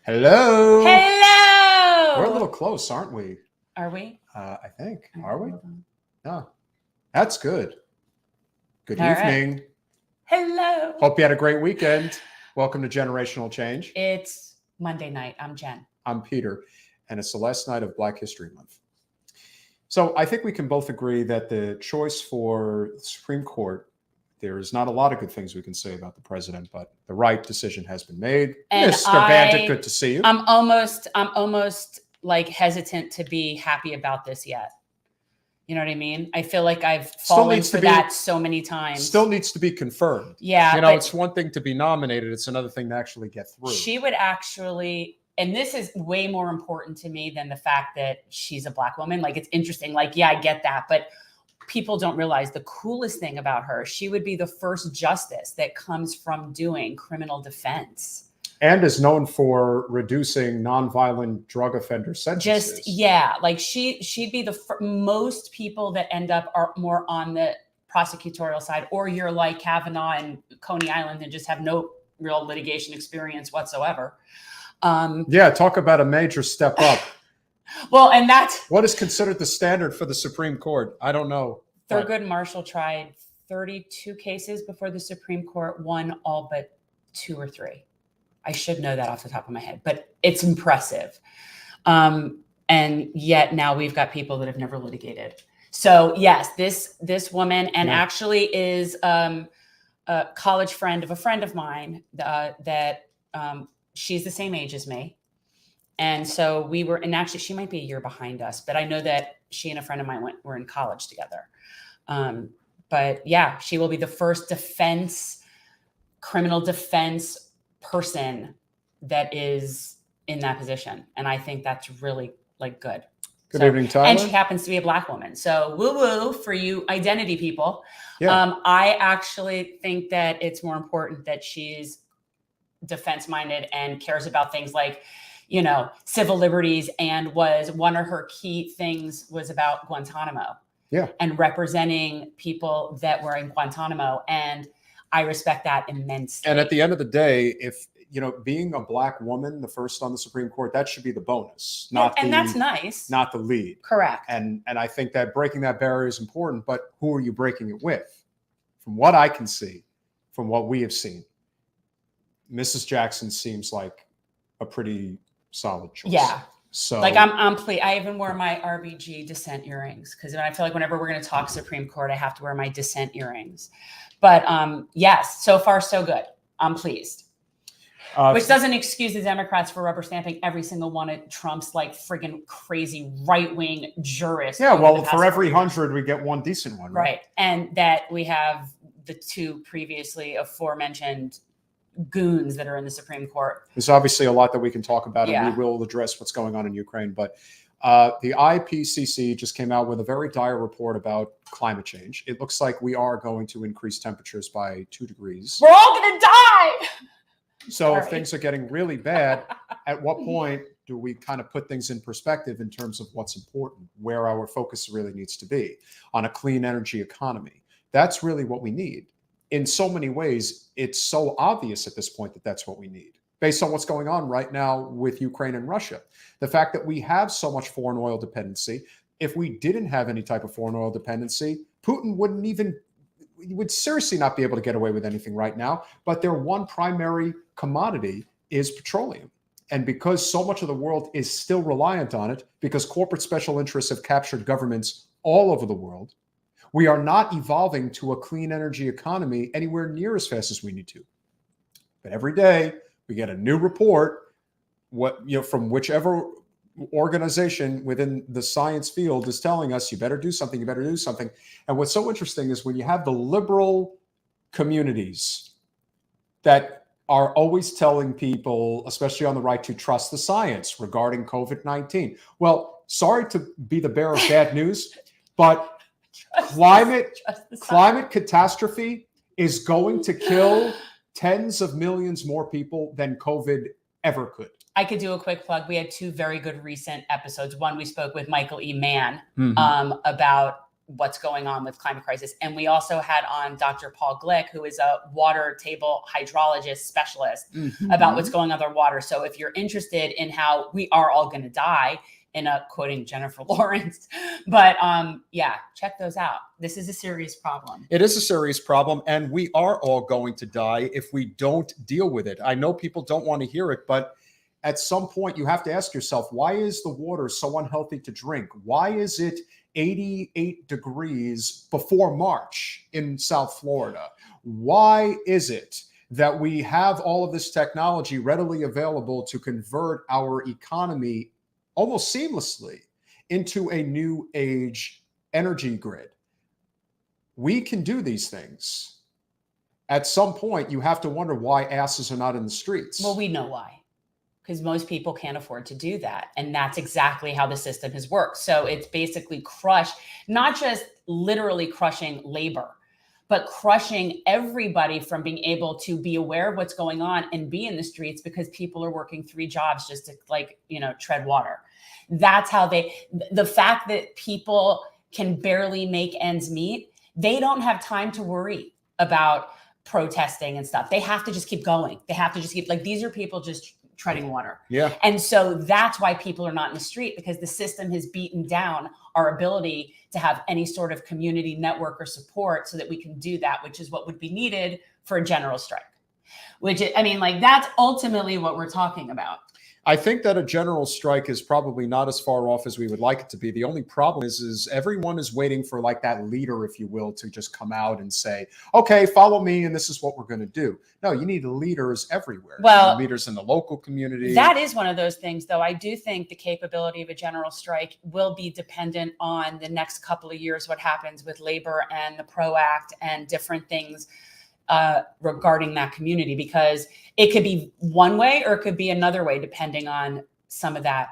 Hello. We're a Hello. little close, aren't we? Are we? I think. Are we? No. That's good. Good All evening. right. Hello. Hope you had a great weekend. Welcome to Generational Change. It's Monday night. I'm Jen. I'm Peter, and it's the last night of Black History Month. So I think we can both agree that the choice for the Supreme Court, there is not a lot of good things we can say about the president, but the right decision has been made. And Mr. Vandick, good to see you. I'm almost like hesitant to be happy about this yet. You know what I mean? I feel like I've fallen for that so many times. Still needs to be confirmed. Yeah. You know, it's one thing to be nominated. It's another thing to actually get through. She would actually, and this is way more important to me than the fact that she's a Black woman. Like, it's interesting. Like, yeah, I get that. But people don't realize the coolest thing about her, she would be the first justice that comes from doing criminal defense. And is known for reducing nonviolent drug offender sentences. Like she'd be most people that end up are more on the prosecutorial side, or you're like Kavanaugh and Coney Island and just have no real litigation experience whatsoever. Talk about a major step up. Well, and that's what is considered the standard for the Supreme Court. I don't know. Thurgood Marshall tried 32 cases before the Supreme Court, won all but 2 or 3. I should know that off the top of my head, but it's impressive. And yet now we've got people that have never litigated. So yes, this woman, and actually is a college friend of a friend of mine that she's the same age as me. And so we were, and actually she might be a year behind us, but I know that she and a friend of mine were in college together. But yeah, she will be the first criminal defense person that is in that position. And I think that's really good. Good evening, Tyler. And she happens to be a Black woman. So woo-woo for you identity people. Yeah. I actually think that it's more important that she's defense-minded and cares about things like, civil liberties, and one of her key things was about Guantanamo. Yeah. And representing people that were in Guantanamo. And I respect that immensely. And at the end of the day, if, being a Black woman, the first on the Supreme Court, that should be the bonus, that's nice, not the lead. Correct. And I think that breaking that barrier is important, but who are you breaking it with? From what I can see, from what we have seen, Mrs. Jackson seems like a pretty solid choice. Yeah. So I'm pleased. I even wore my RBG dissent earrings because I feel like whenever we're going to talk Supreme Court, I have to wear my dissent earrings. But yes, so far so good. I'm pleased. Which doesn't excuse the Democrats for rubber stamping every single one of Trump's friggin' crazy right-wing jurists. Yeah, well, for every 100, we get one decent one, right? And that we have the 2 previously aforementioned goons that are in the Supreme Court. There's obviously a lot that we can talk about, and we will address what's going on in Ukraine. But the IPCC just came out with a very dire report about climate change. It looks like we are going to increase temperatures by 2 degrees. We're all going to die! So if things are getting really bad, at what point do we kind of put things in perspective in terms of what's important, where our focus really needs to be on a clean energy economy? That's really what we need. In so many ways, it's so obvious at this point that that's what we need, based on what's going on right now with Ukraine and Russia. The fact that we have so much foreign oil dependency, if we didn't have any type of foreign oil dependency, Putin would seriously not be able to get away with anything right now. But their one primary commodity is petroleum. And because so much of the world is still reliant on it, because corporate special interests have captured governments all over the world, we are not evolving to a clean energy economy anywhere near as fast as we need to. But every day we get a new report, from whichever organization within the science field is telling us, you better do something, you better do something. And what's so interesting is when you have the liberal communities that are always telling people, especially on the right, to trust the science regarding COVID-19. Well, sorry to be the bearer of bad news, but climate catastrophe is going to kill tens of millions more people than COVID ever could. I could do a quick plug. We had 2 very good recent episodes. One, we spoke with Michael E. Mann about what's going on with climate crisis. And we also had on Dr. Paul Glick, who is a water table hydrologist specialist, about what's going on with our water. So if you're interested in how we are all going to die, in a quoting Jennifer Lawrence, but yeah, check those out. This is a serious problem. It is a serious problem, and we are all going to die if we don't deal with it. I know people don't want to hear it, but at some point you have to ask yourself, why is the water so unhealthy to drink? Why is it 88 degrees before March in South Florida? Why is it that we have all of this technology readily available to convert our economy almost seamlessly into a new age energy grid? We can do these things. At some point, you have to wonder why asses are not in the streets. Well, we know why. Because most people can't afford to do that. And that's exactly how the system has worked. So it's basically crushed, not just literally crushing labor, but crushing everybody from being able to be aware of what's going on and be in the streets, because people are working 3 jobs just to tread water. That's how the fact that people can barely make ends meet, they don't have time to worry about protesting and stuff. They have to just keep going. They have to just keep, these are people just treading water. Yeah. And so that's why people are not in the street, because the system has beaten down our ability to have any sort of community network or support so that we can do that, which is what would be needed for a general strike. That's ultimately what we're talking about. I think that a general strike is probably not as far off as we would like it to be. The only problem is everyone is waiting for that leader, if you will, to just come out and say, okay, follow me, and this is what we're going to do. No, you need leaders everywhere. Well, leaders in the local community. That is one of those things, though. I do think the capability of a general strike will be dependent on the next couple of years, what happens with labor and the PRO Act and different things regarding that community, because it could be one way or it could be another way, depending on some of that,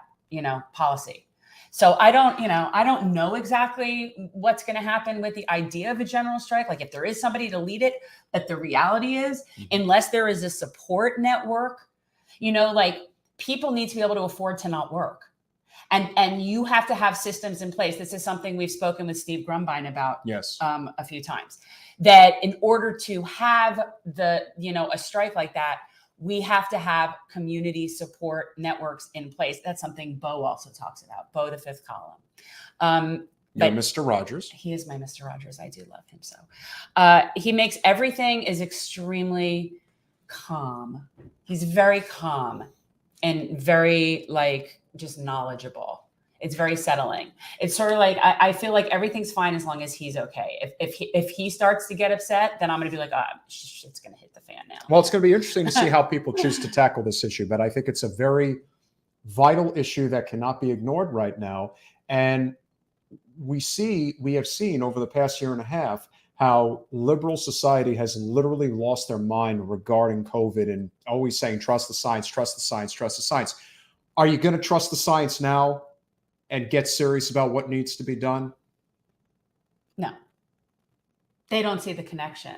policy. So I don't know exactly what's going to happen with the idea of a general strike, if there is somebody to lead it. But the reality is, unless there is a support network, people need to be able to afford to not work. And you have to have systems in place. This is something we've spoken with Steve Grumbine about a few times, that in order to have a strike like that, we have to have community support networks in place. That's something Bo also talks about, Bo, the fifth column. But Mr. Rogers. He is my Mr. Rogers. I do love him so. He makes everything is extremely calm. He's very calm and very just knowledgeable. It's very settling. It's sort of I feel like everything's fine as long as he's okay. If he starts to get upset, then I'm going to be shit's going to hit the fan now. Well, it's going to be interesting to see how people choose to tackle this issue, but I think it's a very vital issue that cannot be ignored right now. And we have seen over the past year and a half how liberal society has literally lost their mind regarding COVID and always saying, trust the science, trust the science, trust the science. Are you going to trust the science now and get serious about what needs to be done? No. They don't see the connection.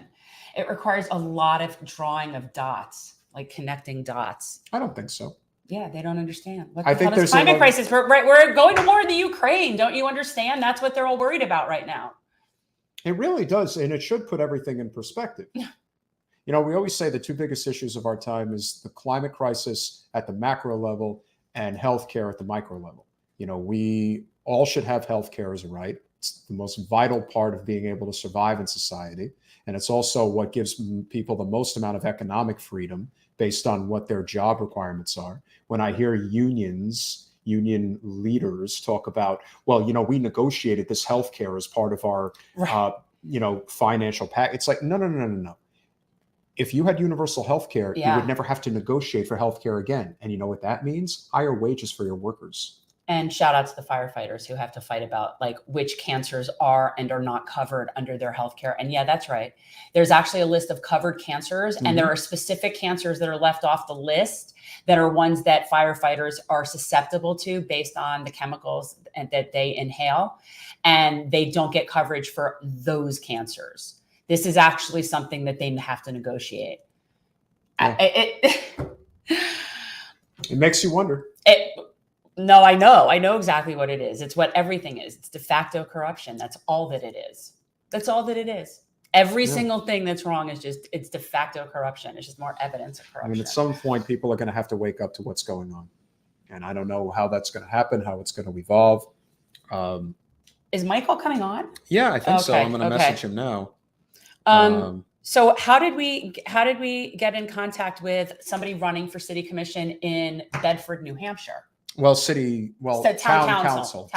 It requires a lot of drawing of dots, connecting dots. I don't think so. Yeah, they don't understand. What I think there's climate crisis. We're going to war in the Ukraine. Don't you understand? That's what they're all worried about right now. It really does, and it should put everything in perspective. We always say the 2 biggest issues of our time is the climate crisis at the macro level and healthcare at the micro level. We all should have healthcare as a right. It's the most vital part of being able to survive in society. And it's also what gives people the most amount of economic freedom based on what their job requirements are. When I hear union leaders talk about, we negotiated this healthcare as part of our, financial pack. It's no. If you had universal health care, you would never have to negotiate for health care again. And you know what that means? Higher wages for your workers. And shout out to the firefighters who have to fight about which cancers are and are not covered under their health care. And yeah, that's right. There's actually a list of covered cancers, and there are specific cancers that are left off the list that are ones that firefighters are susceptible to based on the chemicals that they inhale. And they don't get coverage for those cancers. This is actually something that they have to negotiate. Yeah. It makes you wonder. No, I know exactly what it is. It's what everything is. It's de facto corruption. That's all that it is. That's all that it is. Every single thing that's wrong is it's de facto corruption. It's just more evidence of corruption. I mean, at some point, people are going to have to wake up to what's going on. And I don't know how that's going to happen, how it's going to evolve. Is Michael coming on? Yeah, I think so. I'm going to message him now. So how did we get in contact with somebody running for city commission in Bedford, New Hampshire? Well, town council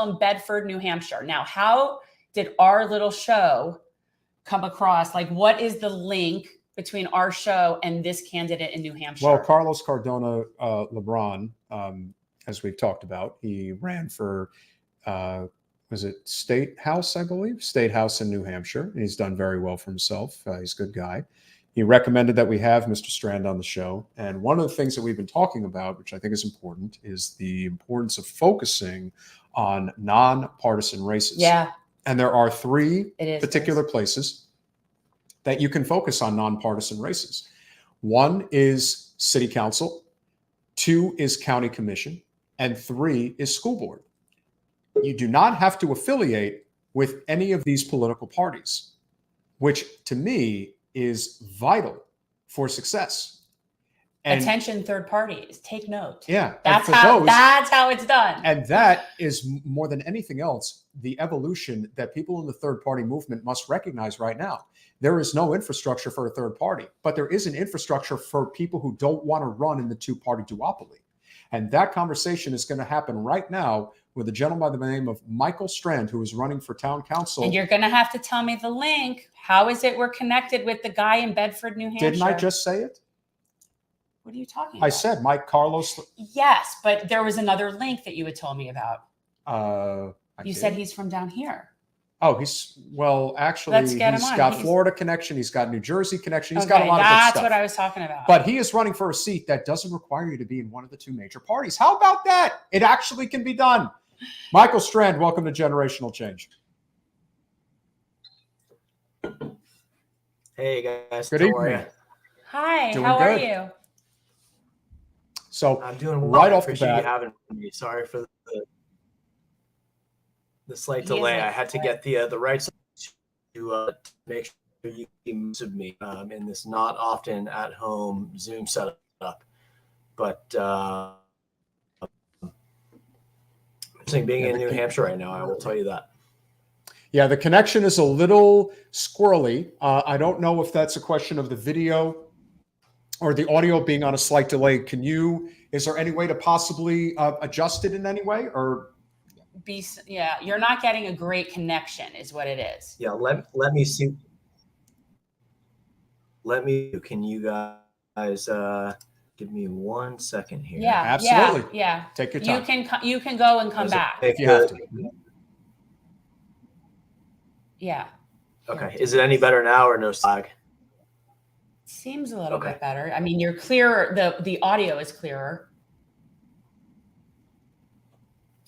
in Bedford, New Hampshire. Now, how did our little show come across? Like, what is the link between our show and this candidate in New Hampshire? Well, Carlos Cardona LeBron, as we've talked about, he ran for, was it State House, I believe? State House in New Hampshire. He's done very well for himself. He's a good guy. He recommended that we have Mr. Strand on the show. And one of the things that we've been talking about, which I think is important, is the importance of focusing on nonpartisan races. Yeah. And there are three particular places that you can focus on nonpartisan races. One is city council, two is county commission, and three is school board. You do not have to affiliate with any of these political parties, which to me is vital for success. And attention, third parties, take note. Yeah, that's how it's done. And that is more than anything else, the evolution that people in the third party movement must recognize right now. There is no infrastructure for a third party, but there is an infrastructure for people who don't want to run in the two-party duopoly. And that conversation is going to happen right now with a gentleman by the name of Michael Strand, who is running for town council. And you're going to have to tell me the link. How is it we're connected with the guy in Bedford, New Hampshire? Didn't I just say it? What are you talking about? I said Mike Carlos. Yes, but there was another link that you had told me about. You said he's from down here. Oh, actually, he's got Florida connection. He's got New Jersey connection. He's got a lot of good stuff. That's what I was talking about. But he is running for a seat that doesn't require you to be in one of the two major parties. How about that? It actually can be done. Michael Strand, welcome to Generational Change. Hey, guys. Good evening. Hi, how are you? So I'm doing well. Right off the Appreciate bat, you having me. Sorry for the slight delay. I had to get the right side to make sure you can message me in this not often at home Zoom setup. But being in New Hampshire right now, I will tell you that. Yeah, the connection is a little squirrely. I don't know if that's a question of the video or the audio being on a slight delay. Is there any way to possibly adjust it in any way? Or you're not getting a great connection is what it is. Yeah, let me see. Can you guys give me 1 second here? Yeah, absolutely. Yeah. Take your time. You can go and come back. If you have to. Yeah. Okay. Is it any better now or no lag? Seems a little bit better. I mean, you're clearer. The audio is clearer.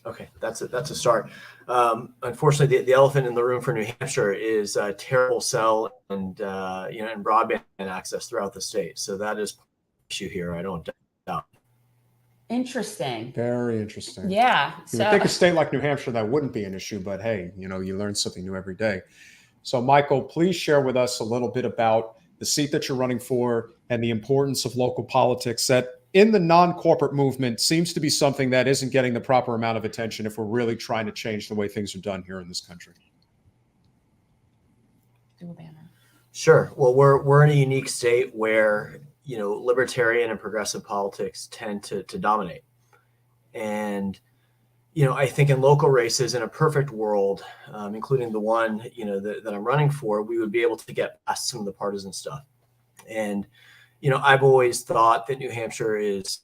Okay, that's a start. Unfortunately, the elephant in the room for New Hampshire is terrible cell and and broadband access throughout the state. So that is an issue here. I don't doubt. Interesting. Very interesting. Yeah. You would think a state like New Hampshire that wouldn't be an issue, but hey, you learn something new every day. So, Michael, please share with us a little bit about the seat that you're running for and the importance of local politics that in the non-corporate movement seems to be something that isn't getting the proper amount of attention if we're really trying to change the way things are done here in this country. Do a banner. Sure. Well, we're in a unique state where, libertarian and progressive politics tend to dominate. And, I think in local races, in a perfect world, including the one, that I'm running for, we would be able to get past some of the partisan stuff. And, I've always thought that New Hampshire is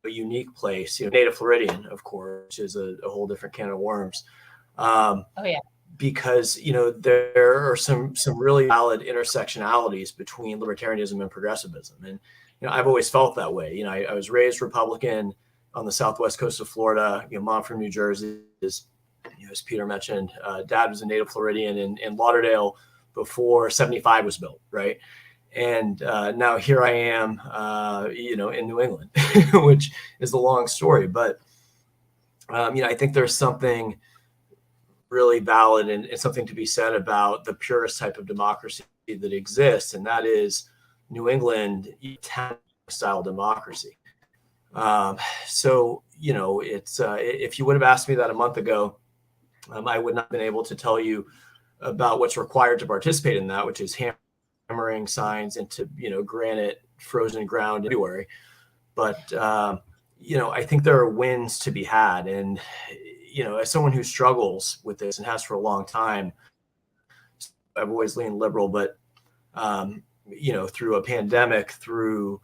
a unique place, native Floridian, of course, which is a whole different can of worms. Oh, yeah. Because, there are some really valid intersectionalities between libertarianism and progressivism. And, I've always felt that way. I was raised Republican on the southwest coast of Florida. Mom from New Jersey, as Peter mentioned. Dad was a native Floridian in Lauderdale before 75 was built, right? And now here I am, in New England, which is a long story. But, I think there's something really valid and something to be said about the purest type of democracy that exists. And that is New England style democracy. So, it's if you would have asked me that a month ago, I would not have been able to tell you about what's required to participate in that, which is hammering signs into, granite frozen ground in February. But, I think there are wins to be had. And, as someone who struggles with this and has for a long time, I've always leaned liberal, but, through a pandemic, through,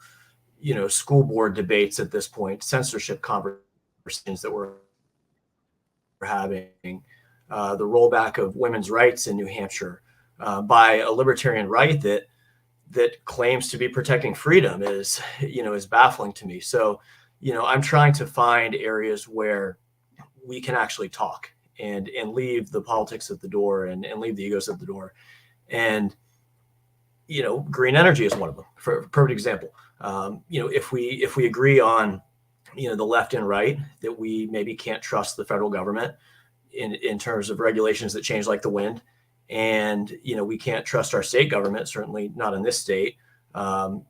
school board debates at this point, censorship conversations that we're having, the rollback of women's rights in New Hampshire by a libertarian right that claims to be protecting freedom is baffling to me. So, I'm trying to find areas where we can actually talk and leave the politics at the door and leave the egos at the door. And, green energy is one of them, for a perfect example. If we agree on, the left and right, that we maybe can't trust the federal government in terms of regulations that change like the wind. And, we can't trust our state government, certainly not in this state, to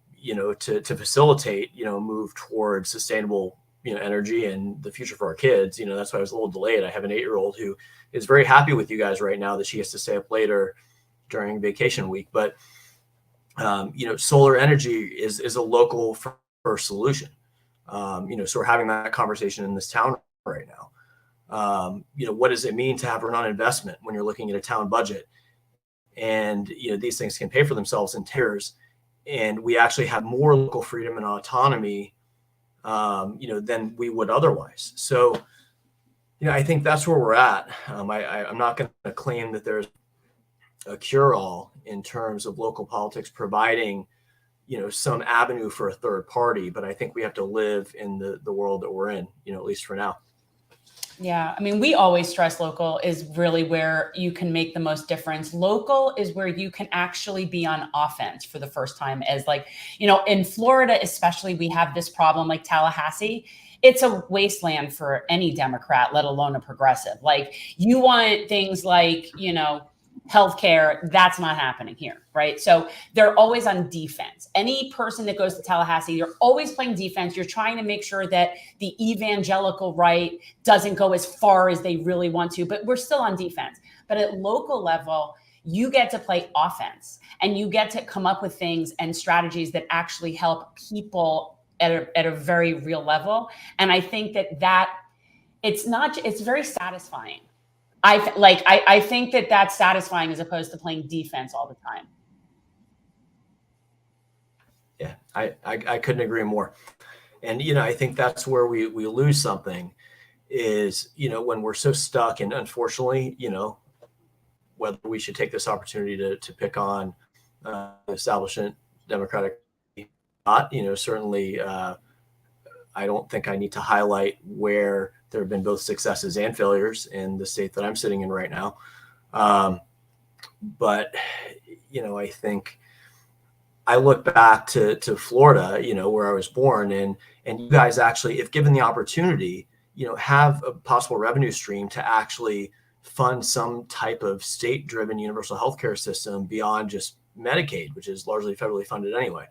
facilitate, move towards sustainable, energy and the future for our kids. That's why I was a little delayed. I have an 8-year-old who is very happy with you guys right now that she has to stay up later during vacation week. But, solar energy is a local first solution. So we're having that conversation in this town right now. What does it mean to have return on investment when you're looking at a town budget? And, these things can pay for themselves in tiers. And we actually have more local freedom and autonomy, than we would otherwise. So, I think that's where we're at. I'm not going to claim that there's a cure-all in terms of local politics providing, some avenue for a third party. But I think we have to live in the world that we're in, at least for now. Yeah. I mean, we always stress local is really where you can make the most difference. Local is where you can actually be on offense for the first time, as in Florida, especially, we have this problem like Tallahassee. It's a wasteland for any Democrat, let alone a progressive. Like, you want things like, healthcare, that's not happening here, right? So they're always on defense. Any person that goes to Tallahassee, you're always playing defense. You're trying to make sure that the evangelical right doesn't go as far as they really want to, but we're still on defense. But at local level, you get to play offense and you get to come up with things and strategies that actually help people at a very real level. And I think that it's very satisfying. I think that that's satisfying as opposed to playing defense all the time. Yeah, I couldn't agree more. And, I think that's where we lose something is, when we're so stuck, and unfortunately, whether we should take this opportunity to pick on the establishment Democratic, not, certainly I don't think I need to highlight where there have been both successes and failures in the state that I'm sitting in right now. But, I think I look back to Florida, where I was born, and you guys actually, if given the opportunity, have a possible revenue stream to actually fund some type of state-driven universal healthcare system beyond just Medicaid, which is largely federally funded anyway.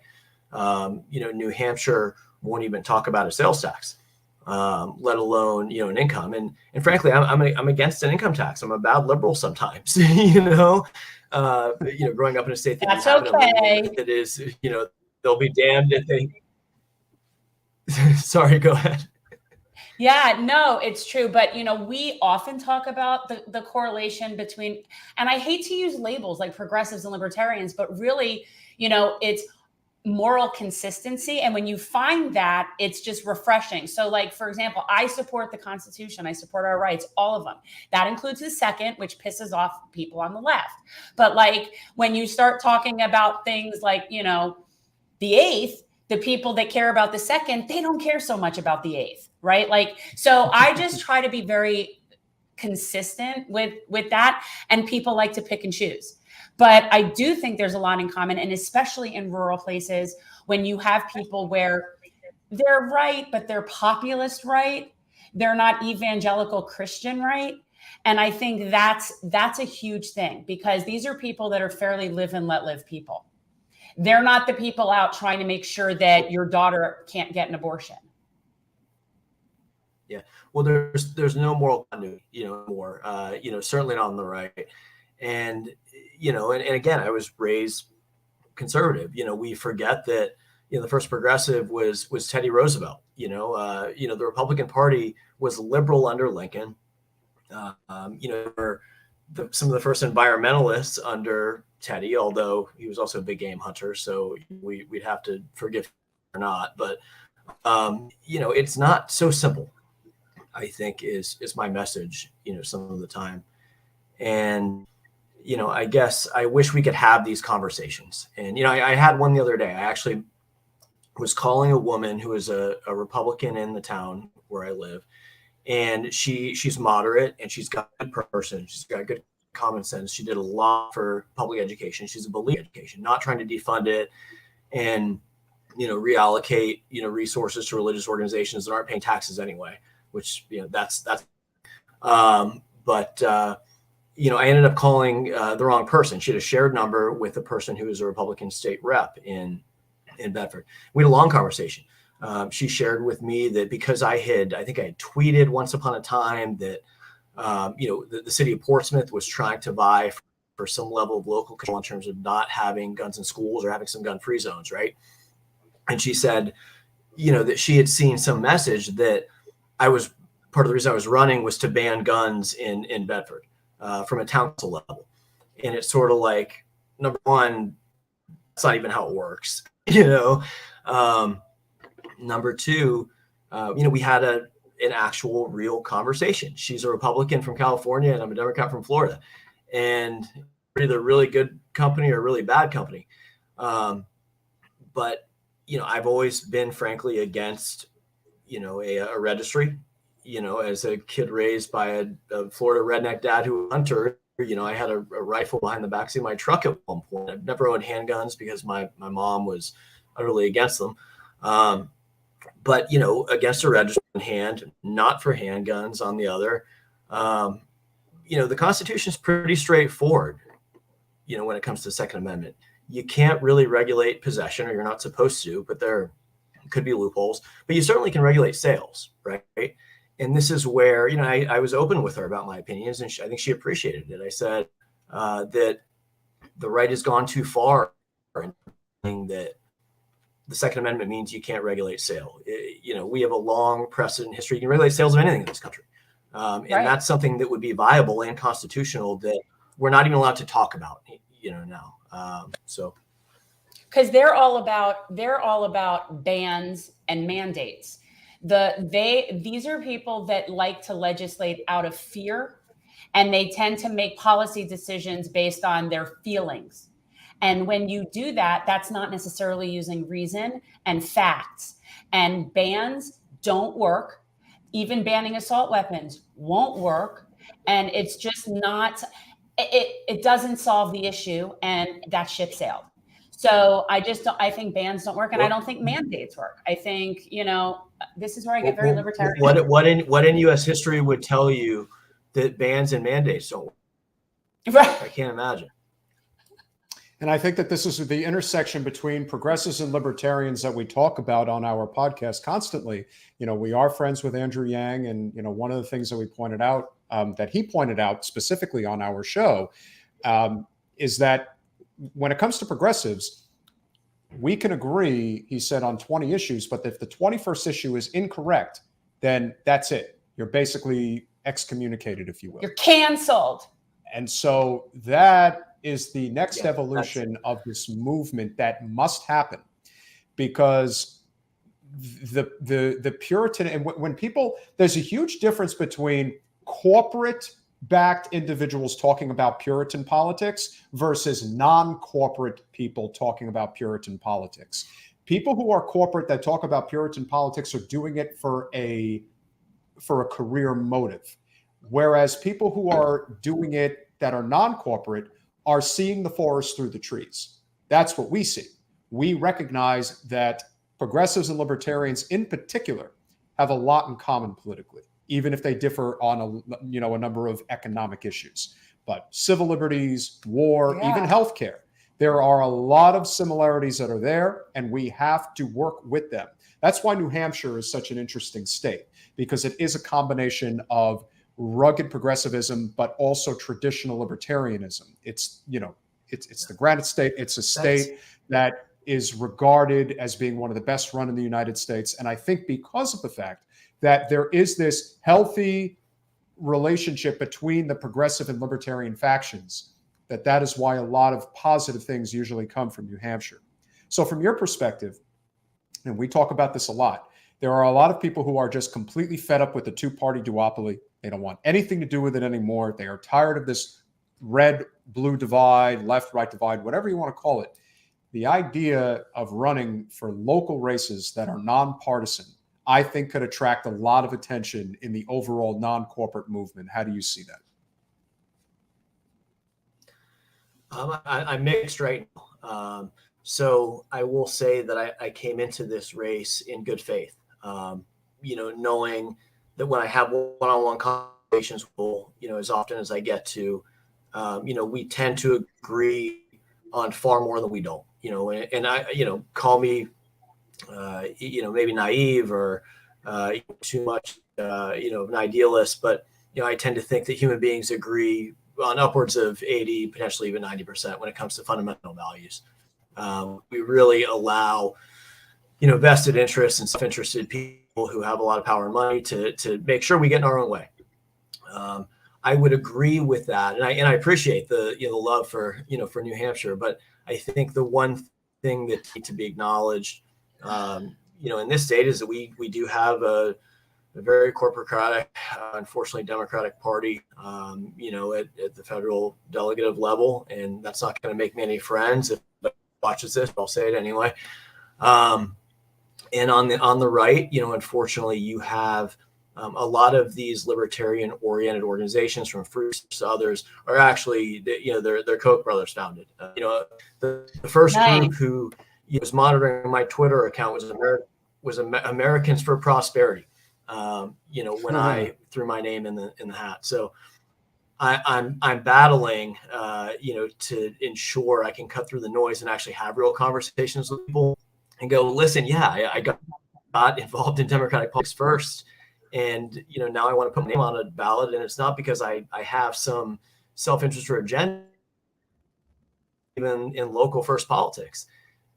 New Hampshire won't even talk about a sales tax, let alone, an income. And frankly, I'm against an income tax. I'm a bad liberal sometimes, growing up in a state that's okay. That is, they'll be damned if they, sorry, go ahead. Yeah, no, it's true. But, we often talk about the correlation between, and I hate to use labels like progressives and libertarians, but really, it's moral consistency. And when you find that, it's just refreshing. So, like, for example, I support the Constitution. I support our rights, all of them. That includes the second, which pisses off people on the left. But like, when you start talking about things like, the eighth, the people that care about the second, they don't care so much about the eighth, right? Like, so I just try to be very consistent with that. And people like to pick and choose. But I do think there's a lot in common, and especially in rural places when you have people where they're right, but they're populist right. They're not evangelical Christian right. And I think that's a huge thing, because these are people that are fairly live and let live people. They're not the people out trying to make sure that your daughter can't get an abortion. Yeah. Well, there's no moral continuity, more, certainly not on the right. And, and again, I was raised conservative. We forget that, the first progressive was Teddy Roosevelt. The Republican Party was liberal under Lincoln. Some of the first environmentalists under Teddy, although he was also a big game hunter, so we'd have to forgive him or not. But it's not so simple, I think, is my message, some of the time. And, I guess I wish we could have these conversations. And, I had one the other day. I actually was calling a woman who is a Republican in the town where I live. And she's moderate, and she's got a good person. She's got good common sense. She did a lot for public education. She's a believer in education, not trying to defund it and, reallocate, resources to religious organizations that aren't paying taxes anyway, which, that's I ended up calling the wrong person. She had a shared number with a person who is a Republican state rep in Bedford. We had a long conversation. She shared with me that because I think I had tweeted once upon a time that, the city of Portsmouth was trying to vie for some level of local control in terms of not having guns in schools or having some gun-free zones, right? And she said, that she had seen some message that part of the reason I was running was to ban guns in Bedford from a council level. And it's sort of like, number one, that's not even how it works, Number two, we had an actual real conversation. She's a Republican from California, and I'm a Democrat from Florida, and we're either really good company or really bad company. But I've always been frankly against, a registry. As a kid raised by a Florida redneck dad who was a hunter, I had a rifle behind the backseat of my truck at one point. I've never owned handguns because my mom was utterly against them. But, against a register in hand, not for handguns on the other. The Constitution is pretty straightforward, when it comes to the Second Amendment. You can't really regulate possession, or you're not supposed to, but there could be loopholes. But you certainly can regulate sales, right? And this is where, I was open with her about my opinions, and I think she appreciated it. I said that the right has gone too far in saying that the Second Amendment means you can't regulate sale. We have a long precedent history. You can regulate sales of anything in this country. And that's something that would be viable and constitutional that we're not even allowed to talk about, now. Because they're all about bans and mandates. These are people that like to legislate out of fear, and they tend to make policy decisions based on their feelings. And when you do that, that's not necessarily using reason and facts. And bans don't work. Even banning assault weapons won't work. And it's just not, it doesn't solve the issue, and that ship sailed. So I think bans don't work, and I don't think mandates work. I think, this is where I get very libertarian. What in U.S. history would tell you that bans and mandates don't work? Right. I can't imagine. And I think that this is the intersection between progressives and libertarians that we talk about on our podcast constantly. We are friends with Andrew Yang, and one of the things that we pointed out, that he pointed out specifically on our show, is that when it comes to progressives, we can agree, he said, on 20 issues, but if the 21st issue is incorrect, then that's it. You're basically excommunicated, if you will. You're canceled. And so that is the next evolution of this movement that must happen, because the Puritan, and when people, there's a huge difference between corporate backed individuals talking about Puritan politics versus non-corporate people talking about Puritan politics. People who are corporate that talk about Puritan politics are doing it for a career motive, whereas people who are doing it that are non-corporate are seeing the forest through the trees. That's what we see. We recognize that progressives and libertarians in particular have a lot in common politically, even if they differ on a number of economic issues. But civil liberties, war, even healthcare, there are a lot of similarities that are there, and we have to work with them. That's why New Hampshire is such an interesting state, because it is a combination of rugged progressivism, but also traditional libertarianism. It's the Granite State. It's a state that is regarded as being one of the best run in the United States. And I think because of the fact that there is this healthy relationship between the progressive and libertarian factions, that is why a lot of positive things usually come from New Hampshire. So from your perspective, and we talk about this a lot, there are a lot of people who are just completely fed up with the two-party duopoly. They don't want anything to do with it anymore. They are tired of this red-blue divide, left-right divide, whatever you want to call it. The idea of running for local races that are nonpartisan, I think, could attract a lot of attention in the overall non-corporate movement. How do you see that? I'm mixed right now. So I will say that I came into this race in good faith, knowing that when I have one-on-one conversations with people, as often as I get to, we tend to agree on far more than we don't, and I, call me, maybe naive or too much, of an idealist, but, I tend to think that human beings agree on upwards of 80, potentially even 90% when it comes to fundamental values. We really allow, vested interests and self-interested people who have a lot of power and money to make sure we get in our own way. I would agree with that, and I appreciate the love for New Hampshire, but I think the one thing that needs to be acknowledged, in this state is that we do have a very corporatocratic, unfortunately Democratic Party, at the federal delegative level, and that's not going to make me any friends if anybody watches this. But I'll say it anyway. And on the right, unfortunately, you have a lot of these libertarian-oriented organizations, from Fruits to others, are actually, they're Koch brothers founded. The first group who was monitoring my Twitter account was Americans for Prosperity. When I threw my name in the hat. So I'm battling, to ensure I can cut through the noise and actually have real conversations with people and go, listen, I got involved in Democratic politics first. And, now I want to put my name on a ballot. And it's not because I have some self-interest or agenda, even in local first politics.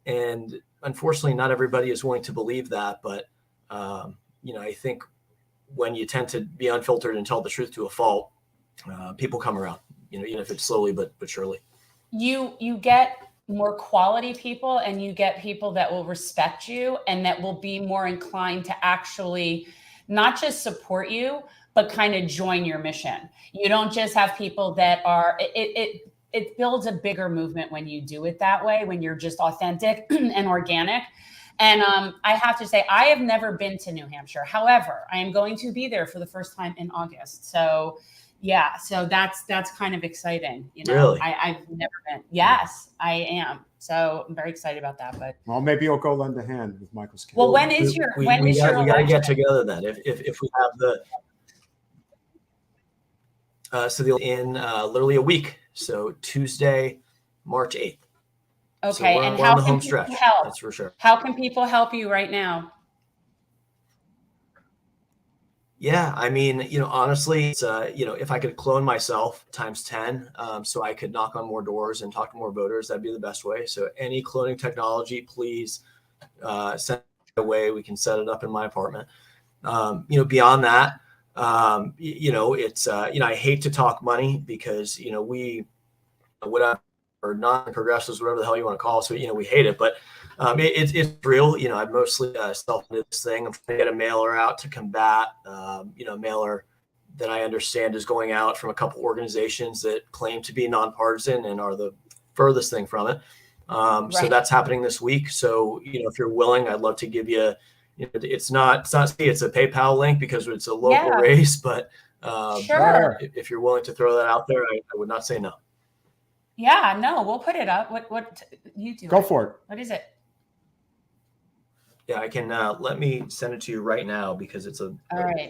And unfortunately, not everybody is willing to believe that. But, I think when you tend to be unfiltered and tell the truth to a fault, people come around, even if it's slowly but surely. You get more quality people, and you get people that will respect you and that will be more inclined to actually not just support you, but kind of join your mission. You don't just have people that are, it builds a bigger movement when you do it that way, when you're just authentic and organic. And I have to say, I have never been to New Hampshire. However, I am going to be there for the first time in August. So yeah, so that's kind of exciting. Really? I've never been. Yes, I am. So I'm very excited about that. But maybe you'll go lend a hand with Michael's campaign. Well, when is your we got to get together then if we have the so in literally a week. So Tuesday, March 8th. Okay, so and we're how on the can home people stretch? help? That's for sure. How can people help you right now? Yeah, I mean, honestly, it's, if I could clone myself times 10, so I could knock on more doors and talk to more voters, that'd be the best way. So any cloning technology, please send it away. We can set it up in my apartment. Beyond that, it's, I hate to talk money because, we, whatever, or non-progressives, whatever the hell you want to call it. So, we hate it, but it's real. I've mostly self-funded this thing. I'm trying to get a mailer out to combat, a mailer that I understand is going out from a couple organizations that claim to be nonpartisan and are the furthest thing from it. So that's happening this week. So, if you're willing, I'd love to give you, it's a PayPal link because it's a local race, but Sure. if you're willing to throw that out there, I would not say no. Yeah, no, we'll put it up. What you do? Go for it. What is it? Yeah, I can. Let me send it to you right now because it's a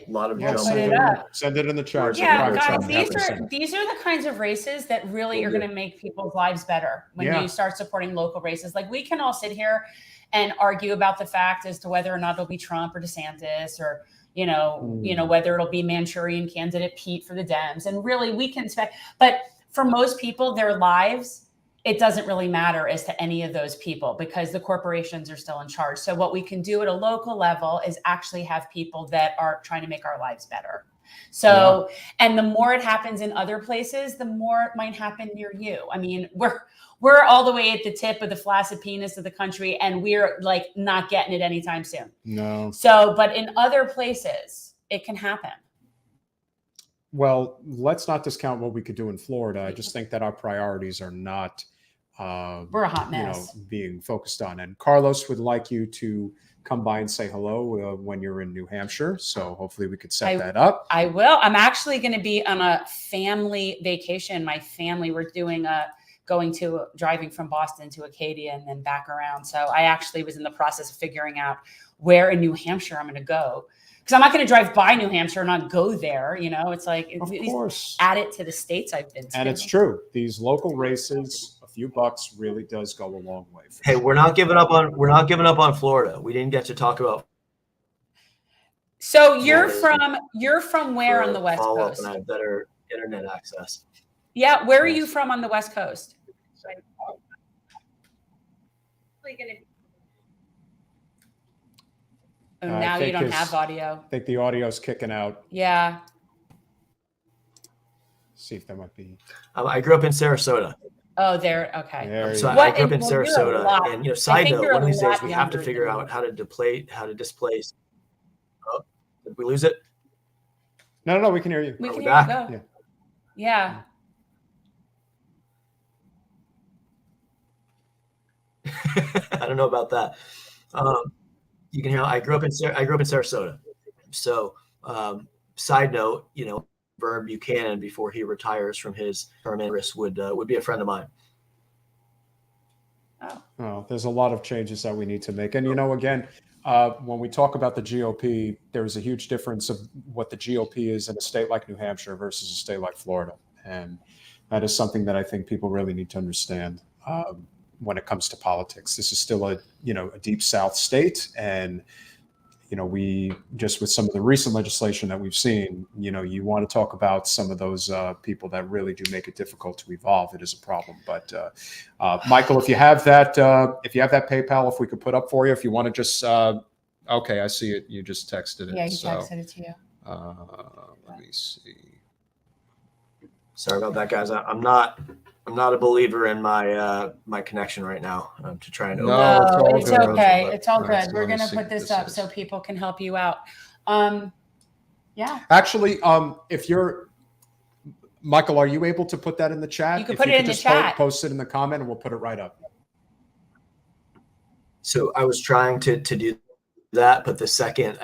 lot of Yeah, We'll jumbled. put it up. send it in the chat. Words Yeah, of guys, encouragement. these are the kinds of races that really are going to make people's lives better when you start supporting local races. Like, we can all sit here and argue about the fact as to whether or not it'll be Trump or DeSantis, or whether it'll be Manchurian candidate Pete for the Dems, and really we can expect. But for most people, their lives, it doesn't really matter as to any of those people because the corporations are still in charge. So what we can do at a local level is actually have people that are trying to make our lives better. So, and the more it happens in other places, the more it might happen near you. I mean, we're all the way at the tip of the flaccid penis of the country, and we're like not getting it anytime soon. No. So, but in other places, it can happen. Well, let's not discount what we could do in Florida. I just think that our priorities are not we're a hot mess. Being focused on. And Carlos would like you to come by and say hello when you're in New Hampshire. So hopefully we could set that up. I will. I'm actually going to be on a family vacation. My family, we're doing driving from Boston to Acadia and then back around. So I actually was in the process of figuring out where in New Hampshire I'm going to go. Because I'm not going to drive by New Hampshire and not go there. It's like, of course, add it to the states I've been to. And it's true. These local races, a few bucks really does go a long way. Hey, we're not giving up on Florida. We didn't get to talk about. So you're from where on the West Coast? And I have better internet access. Yeah, where are you from on the West Coast? Oh, now you don't have audio. I think the audio's kicking out. Yeah. See if there might be. I grew up in Sarasota. Oh, there. Okay. I grew up in Sarasota, and side note, one of these days we have to figure out how to displace. Oh, did we lose it? No, we can hear you. We can hear you. Go. Yeah. I don't know about that. You can hear. I grew up in Sarasota. So, side note, Vern Buchanan, before he retires from his term in Congress, would be a friend of mine. Oh, there's a lot of changes that we need to make. And, again, when we talk about the GOP, there's a huge difference of what the GOP is in a state like New Hampshire versus a state like Florida. And that is something that I think people really need to understand when it comes to politics. This is still a deep South state. And, we just, with some of the recent legislation that we've seen, you want to talk about some of those people that really do make it difficult to evolve. It is a problem. But Michael, if you have that PayPal, if we could put up for you, if you want to just, okay, I see it. You just texted it. Yeah, he texted it to you. Let me see. Sorry about that, guys. I'm not a believer in my connection right now to try and. No, it's okay. It's all good. We're going to put this up so people can help you out. Yeah. Actually, if you're Michael, are you able to put that in the chat? You can put it in the chat. Post it in the comment, and we'll put it right up. So I was trying to do that, but the second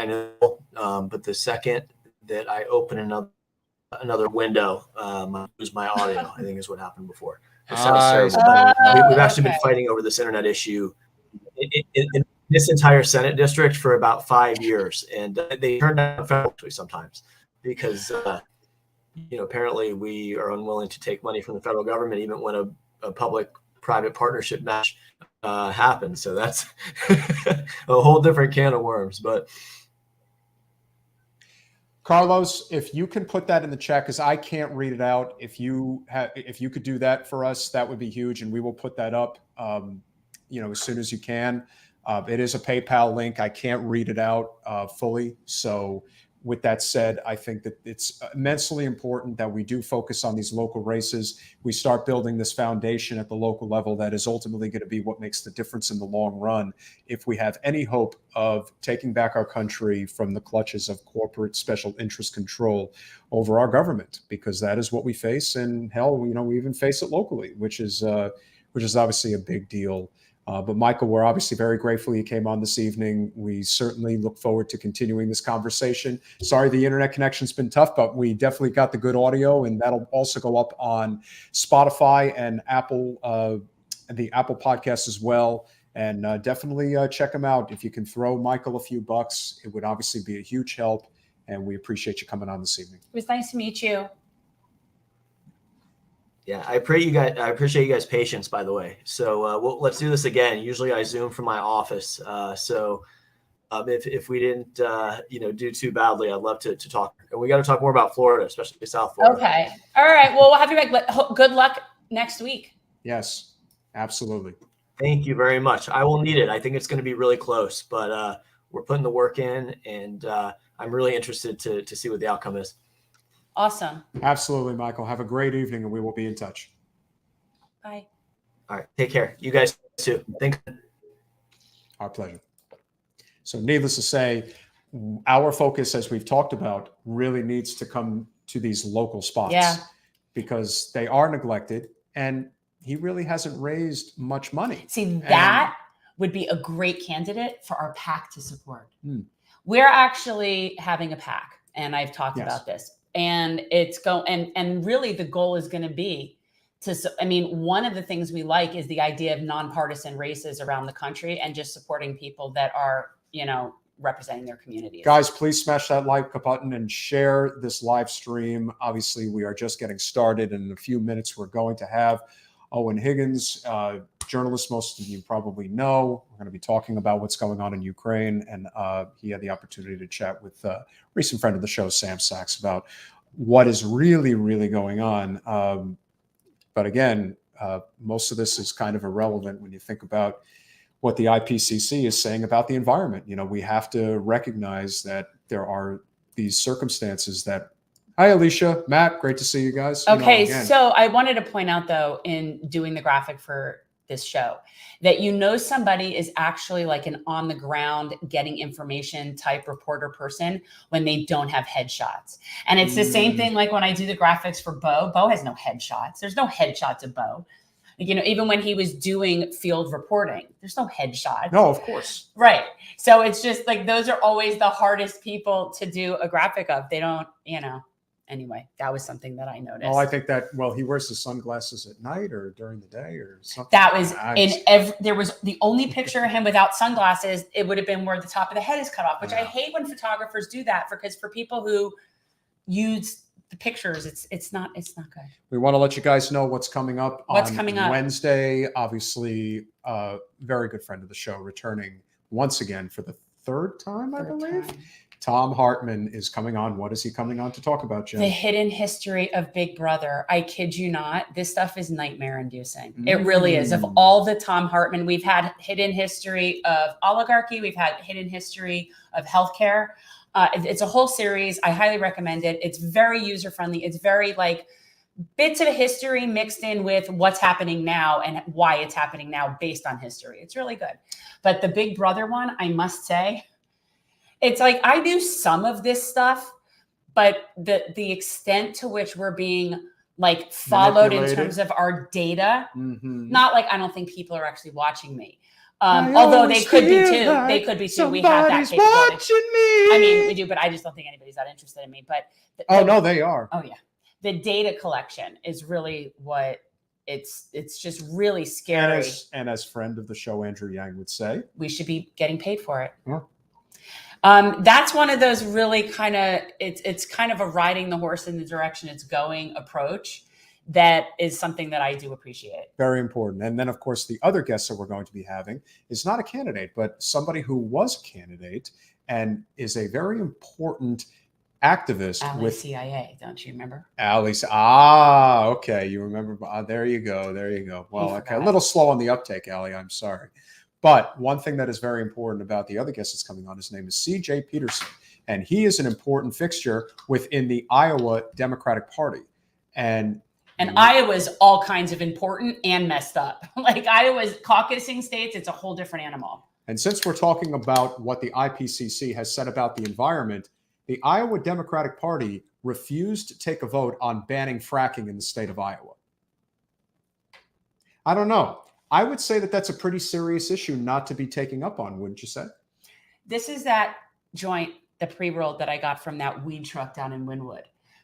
that I open another window, lose my audio, I think is what happened before. It sounds terrible. We've actually been fighting over this internet issue in this entire Senate district for about 5 years, and they turn down federally sometimes because apparently we are unwilling to take money from the federal government even when a public-private partnership match happens. So that's a whole different can of worms, but. Carlos, if you can put that in the chat, because I can't read it out. If you could do that for us, that would be huge, and we will put that up, as soon as you can. It is a PayPal link. I can't read it out fully. So, with that said, I think that it's immensely important that we do focus on these local races. We start building this foundation at the local level that is ultimately going to be what makes the difference in the long run. If we have any hope of taking back our country from the clutches of corporate special interest control over our government, because that is what we face. And hell, we even face it locally, which is obviously a big deal But Michael, we're obviously very grateful you came on this evening. We certainly look forward to continuing this conversation. Sorry the internet connection's been tough, but we definitely got the good audio, and that'll also go up on Spotify and Apple, the Apple podcast as well. And definitely check them out. If you can throw Michael a few bucks, it would obviously be a huge help. And we appreciate you coming on this evening. It was nice to meet you. Yeah, I appreciate you guys' patience, by the way. So let's do this again. Usually I Zoom from my office. If we didn't do too badly, I'd love to talk. And we got to talk more about Florida, especially South Florida. Okay. All right. Well, we'll have you back. Good luck next week. Yes, absolutely. Thank you very much. I will need it. I think it's going to be really close, but we're putting the work in, and I'm really interested to see what the outcome is. Awesome. Absolutely, Michael. Have a great evening, and we will be in touch. Bye. All right. Take care. You guys too. Thanks. Our pleasure. So needless to say, our focus, as we've talked about, really needs to come to these local spots because they are neglected, and he really hasn't raised much money. See, that would be a great candidate for our PAC to support. We're actually having a PAC, and I've talked about this. And it's and really the goal is going to be one of the things we like is the idea of nonpartisan races around the country and just supporting people that are, representing their communities. Guys, please smash that like button and share this live stream. Obviously, we are just getting started. And in a few minutes, we're going to have Owen Higgins, journalist most of you probably know. We're going to be talking about what's going on in Ukraine. And he had the opportunity to chat with a recent friend of the show, Sam Sachs, about what is really, really going on. But again, most of this is kind of irrelevant when you think about what the IPCC is saying about the environment. We have to recognize that there are these circumstances that. Hi, Alicia, Matt, great to see you guys. Okay, so I wanted to point out, though, in doing the graphic for this show, that somebody is actually like an on-the-ground getting information type reporter person when they don't have headshots. And it's the same thing like when I do the graphics for Bo. Bo has no headshots. There's no headshots of Bo. Even when he was doing field reporting, there's no headshots. No, of course. Right. So it's just like those are always the hardest people to do a graphic of. They don't, Anyway, that was something that I noticed. Oh, I think that, he wears his sunglasses at night or during the day or something. That was there was the only picture of him without sunglasses. It would have been where the top of the head is cut off, which I hate when photographers do that because for people who use the pictures, it's not good. We want to let you guys know what's coming up on Wednesday. Obviously, a very good friend of the show returning once again for the third time, I believe. Tom Hartman is coming on. What is he coming on to talk about, Jen? The hidden history of Big Brother. I kid you not. This stuff is nightmare inducing. It really is. Of all the Tom Hartman, we've had hidden history of oligarchy. We've had hidden history of healthcare. It's a whole series. I highly recommend it. It's very user-friendly. It's very like bits of history mixed in with what's happening now and why it's happening now based on history. It's really good. But the Big Brother one, I must say, it's like I knew some of this stuff, but the extent to which we're being like followed in terms of our data, not like I don't think people are actually watching me. Although they could be too. Like they could be too. We have that capability. Watching me. I mean, we do, but I just don't think anybody's that interested in me. But no, they are. Oh yeah, the data collection is really what it's just really scary. And as friend of the show, Andrew Yang would say, we should be getting paid for it. Yeah. That's one of those really kind of it's kind of a riding the horse in the direction it's going approach. That is something that I do appreciate. Very important. And then, of course, the other guest that we're going to be having is not a candidate, but somebody who was a candidate and is a very important activist with CIA. Don't you remember? Alice. Okay. You remember? There you go. Well, okay. A little slow on the uptake, Ali. I'm sorry. But one thing that is very important about the other guest that's coming on, his name is C.J. Peterson, and he is an important fixture within the Iowa Democratic Party. And Iowa's all kinds of important and messed up. Like Iowa's caucusing states, it's a whole different animal. And since we're talking about what the IPCC has said about the environment, the Iowa Democratic Party refused to take a vote on banning fracking in the state of Iowa. I don't know. I would say that that's a pretty serious issue not to be taking up on, wouldn't you say? This is that joint, the pre-rolled that I got from that weed truck down in Wynwood.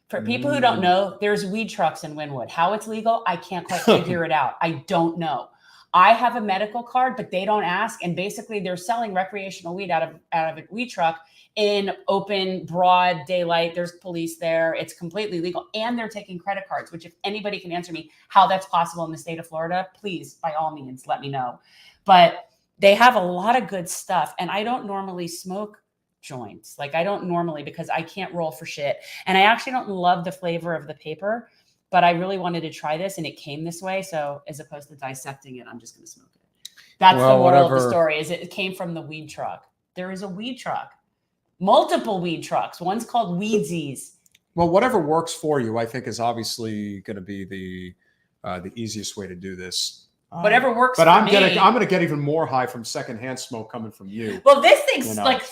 For people who don't know, there's weed trucks in Wynwood. How it's legal, I can't quite figure it out. I don't know. I have a medical card, but they don't ask. And basically they're selling recreational weed out of a weed truck in open, broad daylight. There's police there. It's completely legal. And they're taking credit cards, which if anybody can answer me how that's possible in the state of Florida, please, by all means, let me know. But they have a lot of good stuff. And I don't normally smoke joints. Like I don't normally, because I can't roll for shit. And I actually don't love the flavor of the paper, but I really wanted to try this and it came this way. So as opposed to dissecting it, I'm just going to smoke it. That's the moral of the story, is it came from the weed truck. There is a weed truck, multiple weed trucks. One's called Weedsies. Well, whatever works for you, I think, is obviously going to be the easiest way to do this. Whatever works but for I'm me. going to get even more high from secondhand smoke coming from you. Well, this thing's like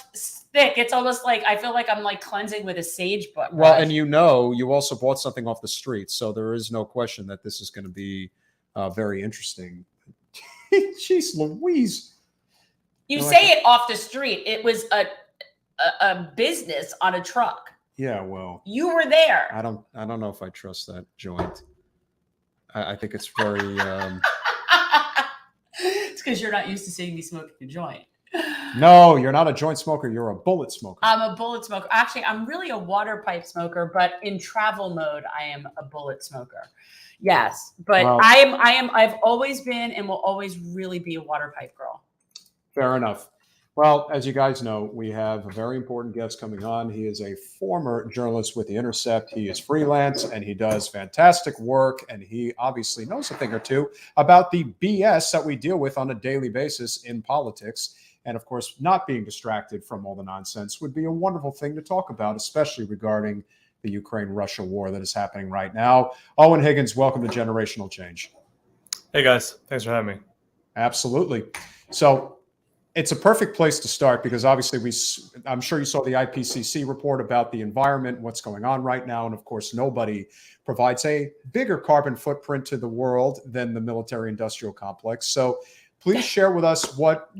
thick. It's almost like I feel like I'm like cleansing with a sage brush. Well, and you also bought something off the street, so there is no question that this is going to be very interesting. Jeez Louise. You say it off the street. It was a business on a truck. Yeah, well, you were there. I don't know if I trust that joint. I think it's very It's because you're not used to seeing me smoking a joint. No, you're not a joint smoker. You're a bullet smoker. I'm a bullet smoker. Actually, I'm really a water pipe smoker, but in travel mode, I am a bullet smoker. Yes, but well, I've always been and will always really be a water pipe girl. Fair enough. Well, as you guys know, we have a very important guest coming on. He is a former journalist with The Intercept. He is freelance and he does fantastic work. And he obviously knows a thing or two about the BS that we deal with on a daily basis in politics. And of course, not being distracted from all the nonsense would be a wonderful thing to talk about, especially regarding the Ukraine-Russia war that is happening right now. Owen Higgins, welcome to Generational Change. Hey guys, thanks for having me. Absolutely. So it's a perfect place to start because obviously I'm sure you saw the IPCC report about the environment, what's going on right now. And of course, nobody provides a bigger carbon footprint to the world than the military-industrial complex. So please share with us what,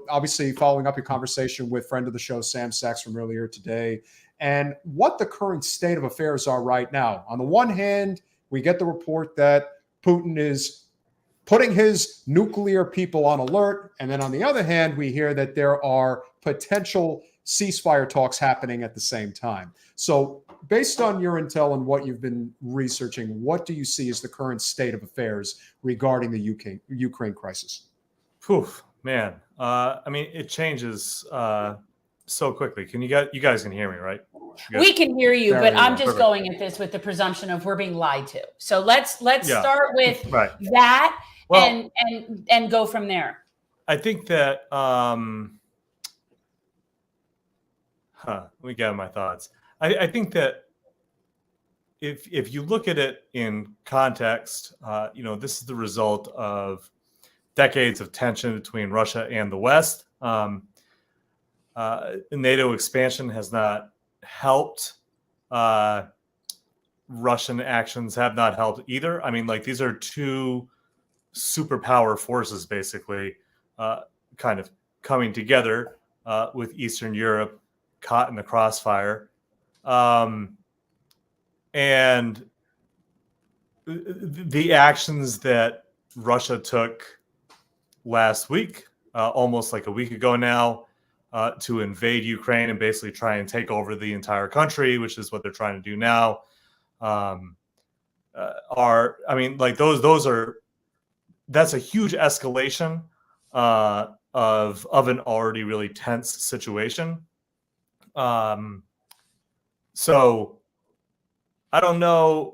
obviously following up your conversation with friend of the show, Sam Sachs from earlier today, and what the current state of affairs are right now. On the one hand, we get the report that Putin is putting his nuclear people on alert. And then on the other hand, we hear that there are potential ceasefire talks happening at the same time. So based on your intel and what you've been researching, what do you see as the current state of affairs regarding the Ukraine crisis? Whew, man. It changes so quickly. You guys can hear me, right? We can hear you, but I'm just going at this with the presumption of we're being lied to. So let's start with that and go from there. I think that let me gather my thoughts. I think that if you look at it in context, this is the result of decades of tension between Russia and the West. NATO expansion has not helped. Russian actions have not helped either. These are two superpower forces basically kind of coming together with Eastern Europe caught in the crossfire. And the actions that Russia took last week, almost like a week ago now, to invade Ukraine and basically try and take over the entire country, which is what they're trying to do now. That's a huge escalation of an already really tense situation. So I don't know.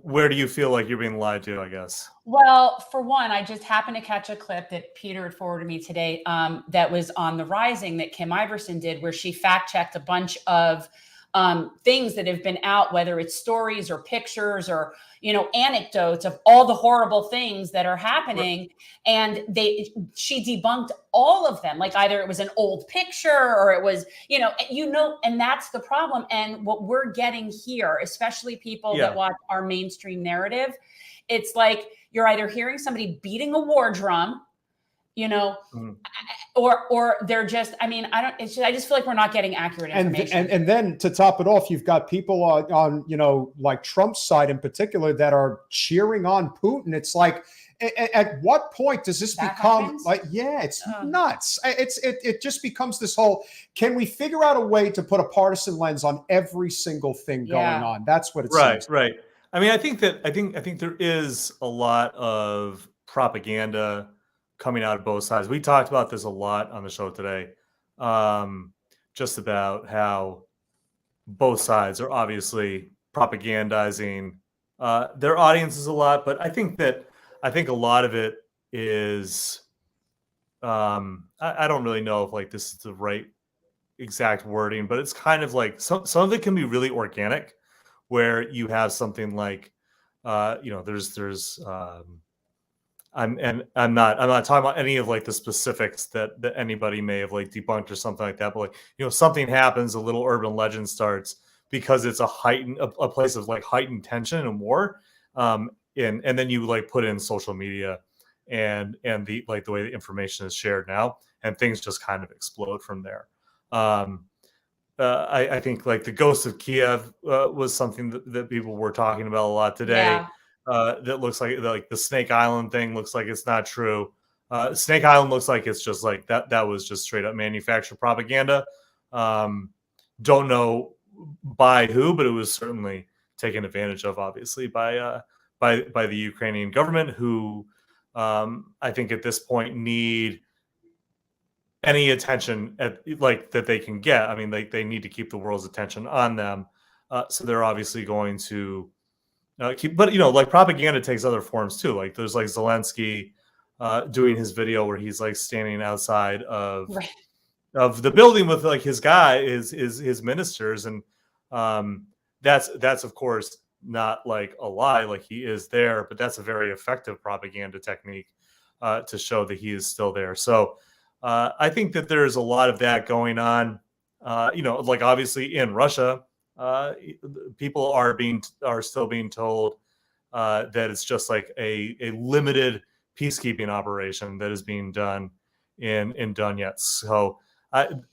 Where do you feel like you're being lied to, I guess? Well, for one, I just happened to catch a clip that Peter had forwarded me today that was on The Rising that Kim Iverson did, where she fact-checked a bunch of things that have been out, whether it's stories or pictures or, anecdotes of all the horrible things that are happening. And she debunked all of them. Like either it was an old picture or it was, and that's the problem. And what we're getting here, especially people that watch our mainstream narrative, it's like you're either hearing somebody beating a war drum, or they're just, I just feel like we're not getting accurate information. And then to top it off, you've got people on like Trump's side in particular that are cheering on Putin. It's like, at what point does this become like, it's nuts. It just becomes this whole, can we figure out a way to put a partisan lens on every single thing going on? That's what it seems. Right. I think there is a lot of propaganda coming out of both sides. We talked about this a lot on the show today, just about how both sides are obviously propagandizing their audiences a lot. But I think a lot of it is, I don't really know if like this is the right exact wording, but it's kind of like some of it can be really organic, where you have something like, there's I'm not talking about any of like the specifics that anybody may have like debunked or something like that, but like, something happens, a little urban legend starts because it's a place of like heightened tension and war. And then you like put in social media and the way the information is shared now, and things just kind of explode from there. I think like the ghost of Kiev was something that people were talking about a lot today. That looks like the Snake Island thing looks like it's not true. Snake Island looks like it's just like that was just straight up manufactured propaganda. Don't know by who, but it was certainly taken advantage of, obviously, by the Ukrainian government, who I think at this point need any attention that they can get. I mean, they need to keep the world's attention on them. So they're obviously going to but like propaganda takes other forms too. Like there's like Zelensky doing his video where he's like standing outside of the building with like his ministers, and that's of course not like a lie. Like he is there, but that's a very effective propaganda technique to show that he is still there. So I think that there's a lot of that going on. Like obviously in Russia, people are still being told that it's just like a limited peacekeeping operation that is being done in Donetsk. So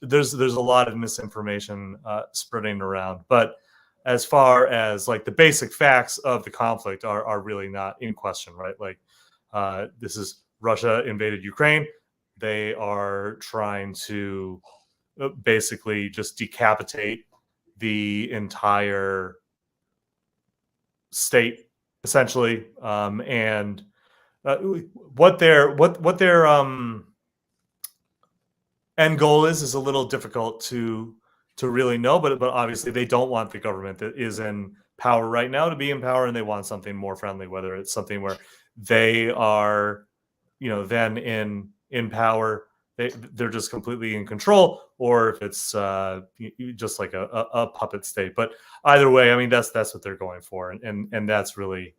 there's a lot of misinformation spreading around. But as far as like the basic facts of the conflict are really not in question, right? Like this is Russia invaded Ukraine. They are trying to basically just decapitate the entire state, essentially, and what their end goal is a little difficult to really know, but obviously they don't want the government that is in power right now to be in power, and they want something more friendly, whether it's something where they are, then in power. They're just completely in control, or if it's just like a puppet state. But either way, I mean, that's what they're going for, and that's really,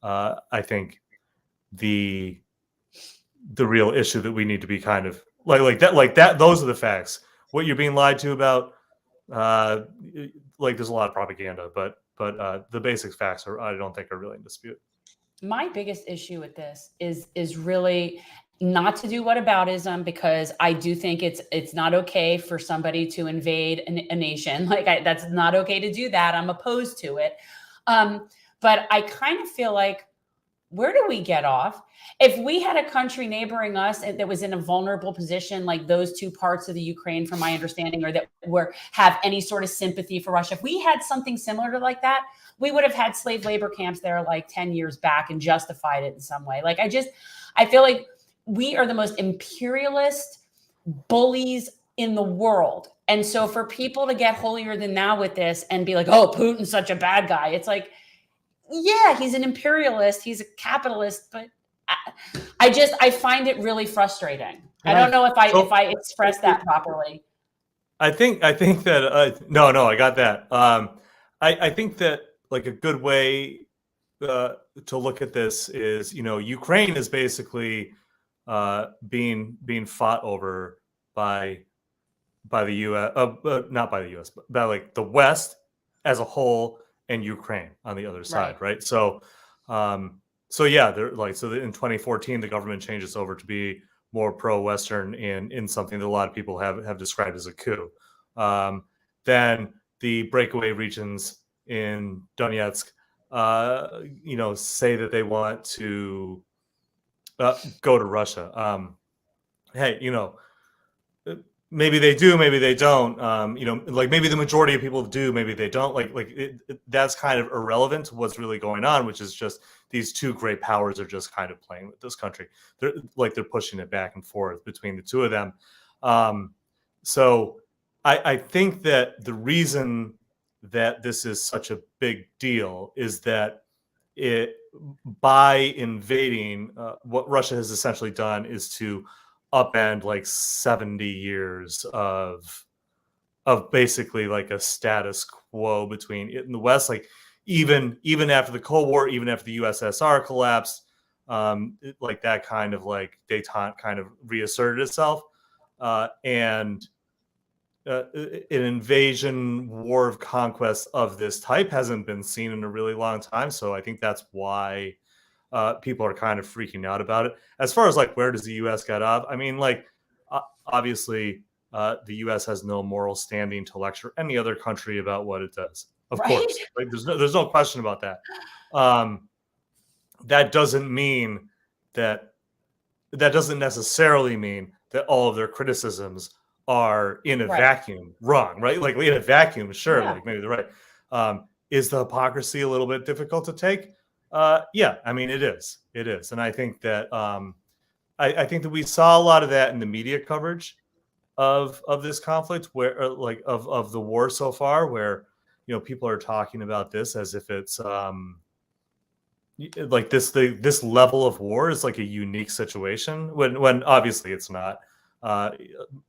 I think, the real issue that we need to be kind of like that. Those are the facts. What you're being lied to about, like there's a lot of propaganda, but the basic facts I don't think are really in dispute. My biggest issue with this is really not to do whataboutism, because I do think it's not okay for somebody to invade a nation. Like that's not okay to do that. I'm opposed to it. But I kind of feel like, where do we get off? If we had a country neighboring us that was in a vulnerable position, like those two parts of the Ukraine, from my understanding, or that have any sort of sympathy for Russia, if we had something similar to like that, we would have had slave labor camps there like 10 years back and justified it in some way. Like I feel like we are the most imperialist bullies in the world. And so for people to get holier than thou with this and be like, oh, Putin's such a bad guy. It's like, yeah, he's an imperialist. He's a capitalist. But I find it really frustrating. I don't know if I expressed that properly. I think that no, I got that. I think that like a good way to look at this is, Ukraine is basically being fought over by the U.S. Not by the U.S., but by like the West as a whole and Ukraine on the other side, right? So yeah, they're like, so in 2014 the government changes over to be more pro-Western in something that a lot of people have described as a coup. Then the breakaway regions in Donetsk, say that they want to go to Russia. Hey, maybe they do, maybe they don't. Like maybe the majority of people do, maybe they don't. That's kind of irrelevant to what's really going on, which is just these two great powers are just kind of playing with this country. They're pushing it back and forth between the two of them. So I think that the reason that this is such a big deal is that by invading, what Russia has essentially done is to upend like 70 years of basically like a status quo between it and the West. Like even after the Cold War, even after the USSR collapsed, like that kind of like détente kind of reasserted itself, and an invasion war of conquest of this type hasn't been seen in a really long time. So I think that's why people are kind of freaking out about it. As far as like where does the U.S. get off? I mean, like obviously the U.S. has no moral standing to lecture any other country about what it does. Of course, like, there's no question about that. That doesn't mean that doesn't necessarily mean that all of their criticisms are in a vacuum wrong, right? Like in a vacuum, sure, like maybe they're right. Is the hypocrisy a little bit difficult to take? Yeah, I mean it is, and I think that I think that we saw a lot of that in the media coverage of this conflict, where of the war so far, where people are talking about this as if it's like this level of war is like a unique situation when obviously it's not.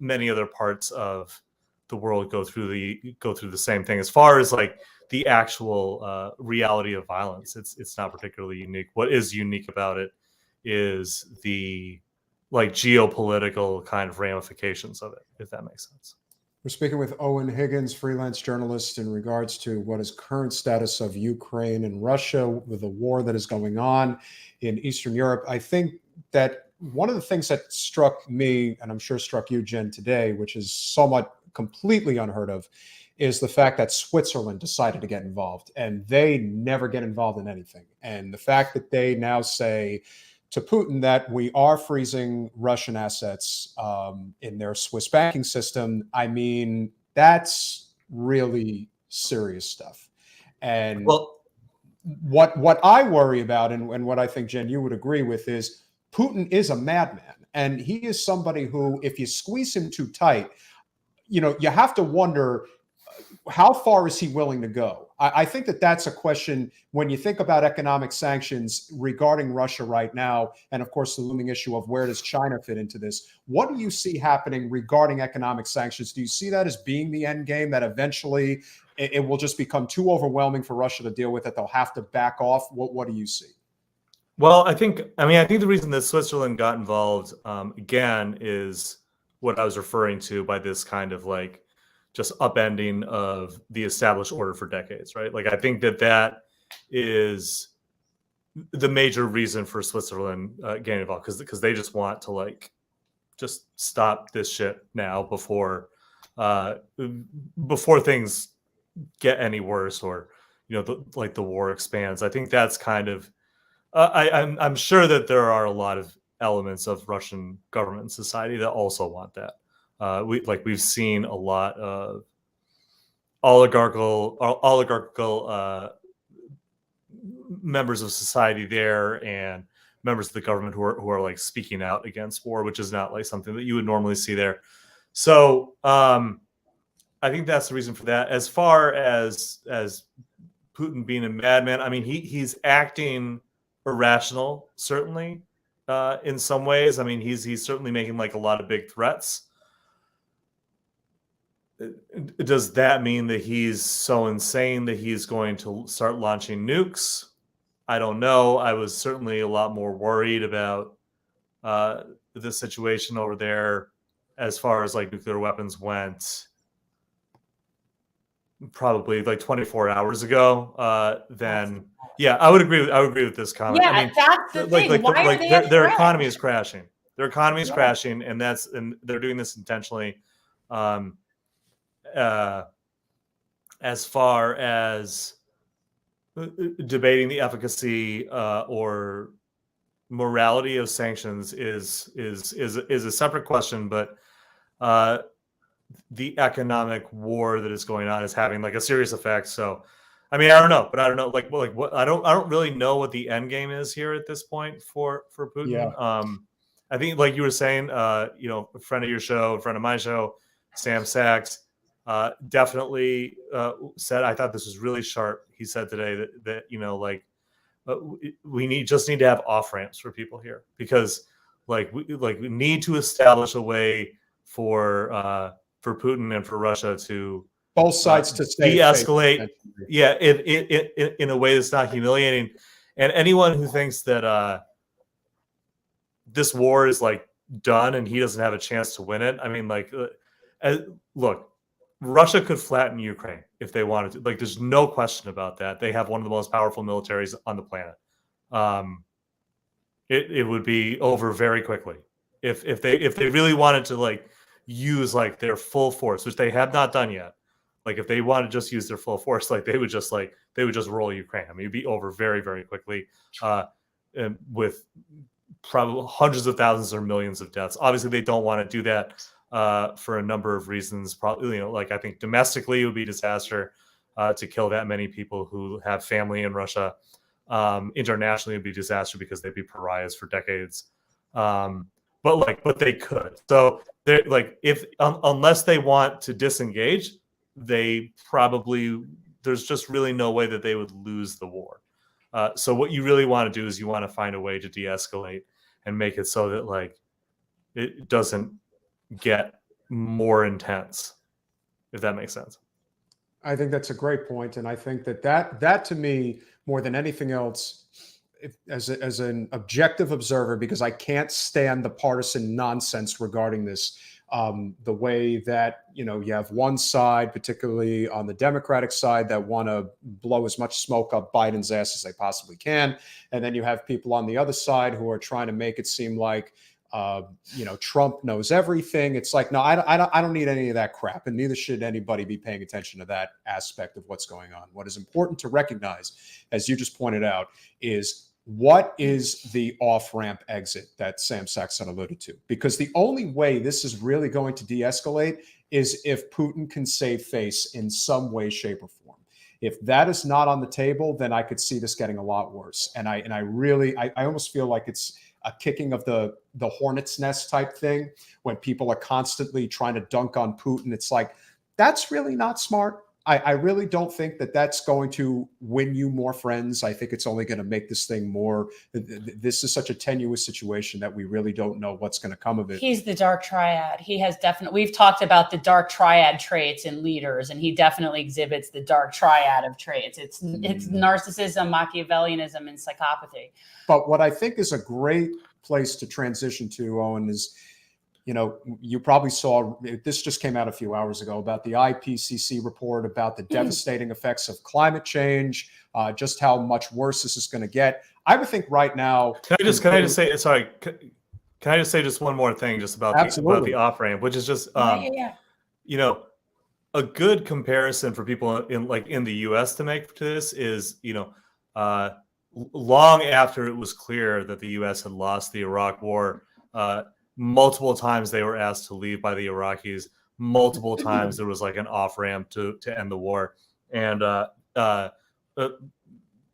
Many other parts of the world go through the same thing. As far as like the actual reality of violence, it's not particularly unique. What is unique about it is the like geopolitical kind of ramifications of it, if that makes sense. We're speaking with Owen Higgins, freelance journalist, in regards to what is current status of Ukraine and Russia with the war that is going on in Eastern Europe. I think that one of the things that struck me, and I'm sure struck you, Jen, today, which is somewhat completely unheard of, is the fact that Switzerland decided to get involved, and they never get involved in anything. And the fact that they now say to Putin that we are freezing Russian assets in their Swiss banking system, I mean, that's really serious stuff. And what I worry about, and what I think, Jen, you would agree with, is Putin is a madman. And he is somebody who, if you squeeze him too tight, you have to wonder, how far is he willing to go? I think that that's a question when you think about economic sanctions regarding Russia right now, and of course the looming issue of where does China fit into this. What do you see happening regarding economic sanctions? Do you see that as being the end game, that eventually it will just become too overwhelming for Russia to deal with, that they'll have to back off? What do you see? Well, I think the reason that Switzerland got involved again is what I was referring to by this kind of like just upending of the established order for decades, right? Like I think that is the major reason for Switzerland getting involved, because they just want to like just stop this shit now before things get any worse, or the war expands. I think that's kind of I'm sure that there are a lot of elements of Russian government and society that also want that. We've seen a lot of oligarchical members of society there, and members of the government who are like speaking out against war, which is not like something that you would normally see there. So I think that's the reason for that. As far as Putin being a madman, I mean, he's acting irrational, certainly, in some ways. I mean, he's certainly making like a lot of big threats. does that mean that he's so insane that he's going to start launching nukes? I don't know. I was certainly a lot more worried about the situation over there as far as like nuclear weapons went probably like 24 hours ago. Then yeah, I would agree with this comment. Yeah, I mean, that's the thing. Why are they their a economy threat? is crashing. Their economy is crashing, and they're doing this intentionally. As far as debating the efficacy or morality of sanctions is a separate question, but the economic war that is going on is having like a serious effect. So, I mean, I don't know, like what I don't really know what the end game is here at this point for Putin. Yeah. I think, like you were saying, a friend of your show, a friend of my show, Sam Sachs, definitely said, I thought this was really sharp. He said today that we need to have off ramps for people here, because we need to establish a way for Putin and for Russia to Both sides to de-escalate. Yeah, in a way that's not humiliating. And anyone who thinks that this war is like done and he doesn't have a chance to win it, I mean, look, Russia could flatten Ukraine if they wanted to. Like, there's no question about that. They have one of the most powerful militaries on the planet. It would be over very quickly if they really wanted to use their full force, which they have not done yet. Like, if they want to just use their full force, they would just roll Ukraine. I mean, it'd be over very, very quickly, and with probably hundreds of thousands or millions of deaths. Obviously, they don't want to do that for a number of reasons. Probably, I think domestically it would be a disaster to kill that many people who have family in Russia. Internationally, it'd be a disaster because they'd be pariahs for decades. But they could. So they're unless they want to disengage, there's just really no way that they would lose the war. So what you really want to do is you want to find a way to de-escalate and make it so that it doesn't get more intense, if that makes sense. I think that's a great point, and I think that to me, more than anything else, as an objective observer, because I can't stand the partisan nonsense regarding this. The way that you have one side, particularly on the Democratic side, that want to blow as much smoke up Biden's ass as they possibly can, and then you have people on the other side who are trying to make it seem like Trump knows everything. It's like, no, I don't need any of that crap, and neither should anybody be paying attention to that aspect of what's going on. What is important to recognize, as you just pointed out, is what is the off-ramp exit that Sam Saxon alluded to? Because the only way this is really going to de-escalate is if Putin can save face in some way, shape, or form. If that is not on the table, then I could see this getting a lot worse. And I almost feel like it's a kicking of the hornet's nest type thing when people are constantly trying to dunk on Putin. It's like, that's really not smart. I really don't think that that's going to win you more friends. I think it's only going to make this thing more. This is such a tenuous situation that we really don't know what's going to come of it. He's the dark triad. He has definitely, we've talked about the dark triad traits in leaders, and he definitely exhibits the dark triad of traits. It's narcissism, Machiavellianism, and psychopathy. But what I think is a great place to transition to, Owen, is, you probably saw, this just came out a few hours ago, about the IPCC report about the devastating effects of climate change, just how much worse this is going to get. I would think right now. Can I just say just one more thing just about the off ramp, which is just a good comparison for people in the US to make to this is, long after it was clear that the US had lost the Iraq war, multiple times they were asked to leave by the Iraqis. Multiple times there was an off ramp to end the war, and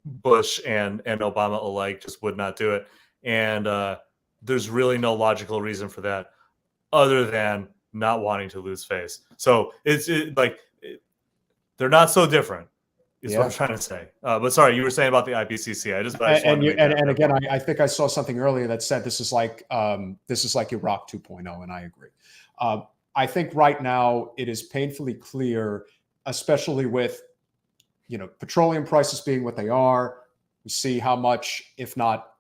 Bush and Obama alike just would not do it. And there's really no logical reason for that, other than not wanting to lose face. So they're not so different. Is what I'm trying to say. But sorry, you were saying about the IPCC. I think I saw something earlier that said this is like Iraq 2.0, and I agree. I think right now it is painfully clear, especially with, petroleum prices being what they are. We see how much, if not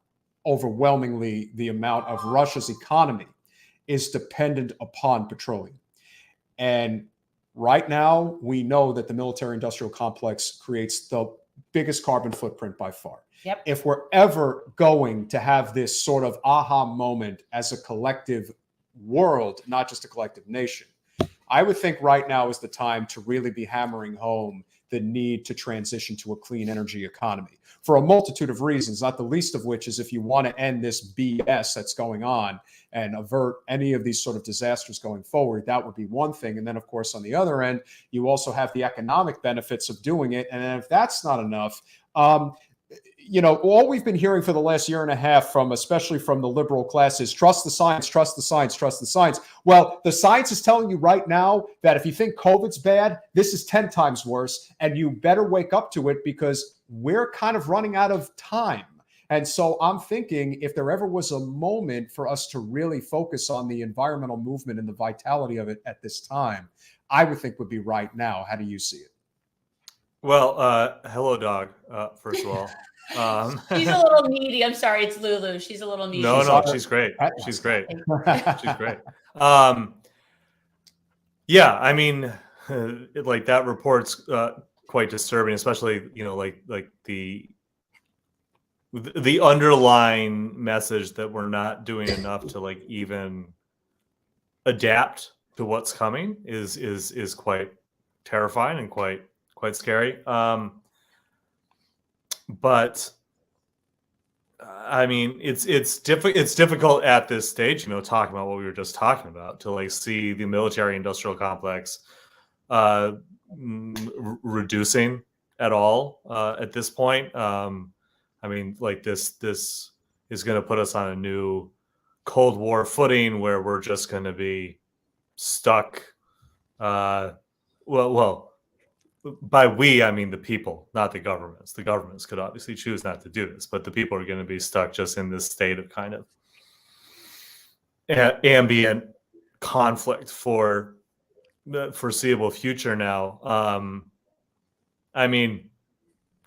overwhelmingly, the amount of Russia's economy is dependent upon petroleum. And right now, we know that the military-industrial complex creates the biggest carbon footprint by far. Yep. If we're ever going to have this sort of aha moment as a collective world, not just a collective nation, I would think right now is the time to really be hammering home the need to transition to a clean energy economy for a multitude of reasons, not the least of which is if you want to end this BS that's going on and avert any of these sort of disasters going forward, that would be one thing. And then, of course, on the other end, you also have the economic benefits of doing it. And then if that's not enough, all we've been hearing for the last year and a half especially from the liberal class is trust the science, trust the science, trust the science. Well, the science is telling you right now that if you think COVID's bad, this is 10 times worse, and you better wake up to it because we're kind of running out of time. And so I'm thinking if there ever was a moment for us to really focus on the environmental movement and the vitality of it at this time, I would think would be right now. How do you see it? Well, hello, dog. First of all, she's a little needy. I'm sorry, it's Lulu. She's a little needy. No, she's great. She's great. She's great. Yeah, I mean, like that report's quite disturbing, especially like the underlying message that we're not doing enough to like even adapt to what's coming is quite terrifying and quite scary. But I mean, it's difficult at this stage, talking about what we were just talking about, to like see the military industrial complex reducing at all at this point. I mean, like this is going to put us on a new Cold War footing where we're just going to be stuck. Well, by we, I mean the people, not the governments. The governments could obviously choose not to do this, but the people are going to be stuck just in this state of kind of ambient conflict for the foreseeable future now. I mean,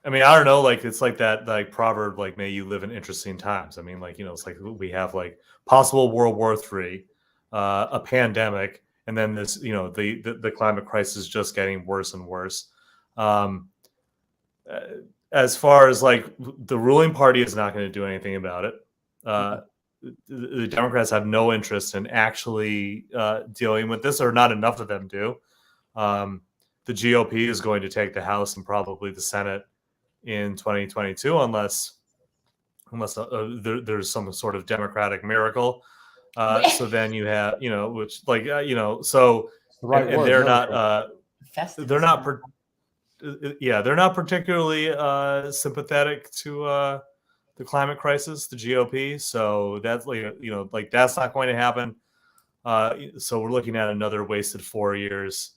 I don't know, like it's like that like proverb, like may you live in interesting times. I mean, like, it's like we have like possible World War III, a pandemic, and then this, the climate crisis just getting worse and worse. As far as like the ruling party is not going to do anything about it. The Democrats have no interest in actually dealing with this, or not enough of them do. The GOP is going to take the House and probably the Senate in 2022, unless there's some sort of democratic miracle. So then you have, which like, so Right and word, they're miracle. they're not particularly sympathetic to the climate crisis, the GOP. So that's like that's not going to happen. So we're looking at another wasted 4 years,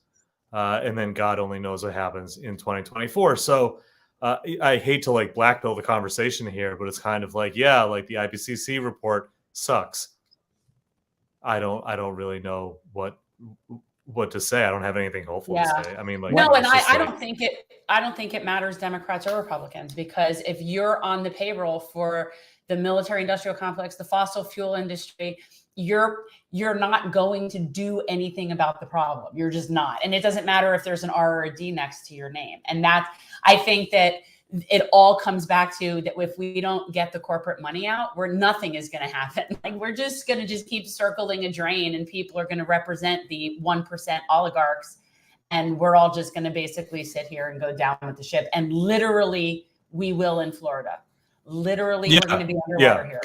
and then God only knows what happens in 2024. So I hate to like blackpill the conversation here, but it's kind of like, yeah, like the IPCC report sucks. I don't really know what to say. I don't have anything hopeful to say. I mean, like, no, and I don't think it matters Democrats or Republicans, because if you're on the payroll for the military industrial complex, the fossil fuel industry, you're not going to do anything about the problem. You're just not. And it doesn't matter if there's an R or a D next to your name. And I think that it all comes back to that if we don't get the corporate money out, nothing is going to happen. Like we're just going to keep circling a drain, and people are going to represent the 1% oligarchs. And we're all just going to basically sit here and go down with the ship. And literally we will in Florida. Literally we're going to be underwater here.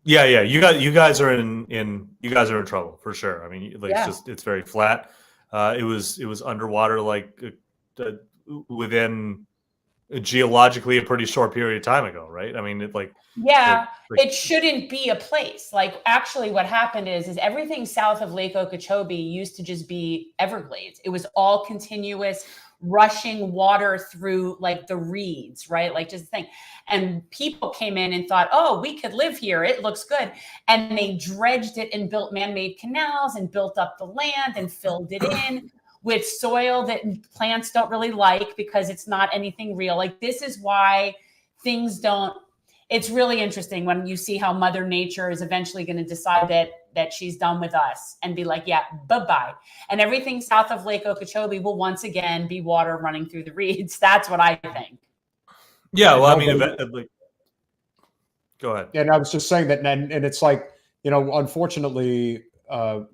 Yeah. You guys are in trouble for sure. I mean, like it's very flat. It was underwater like within geologically a pretty short period of time ago, right? I mean, it shouldn't be a place. Like actually what happened is everything south of Lake Okeechobee used to just be Everglades. It was all continuous rushing water through like the reeds, right? Like just think. And people came in and thought, oh, we could live here. It looks good. And they dredged it and built man-made canals and built up the land and filled it in with soil that plants don't really like because it's not anything real. Like this is why things don't, it's really interesting when you see how Mother Nature is eventually going to decide that she's done with us and be like, yeah, bye-bye. And everything south of Lake Okeechobee will once again be water running through the reeds. That's what I think. Yeah, well, I mean, go ahead. And I was just saying that, and it's like, unfortunately,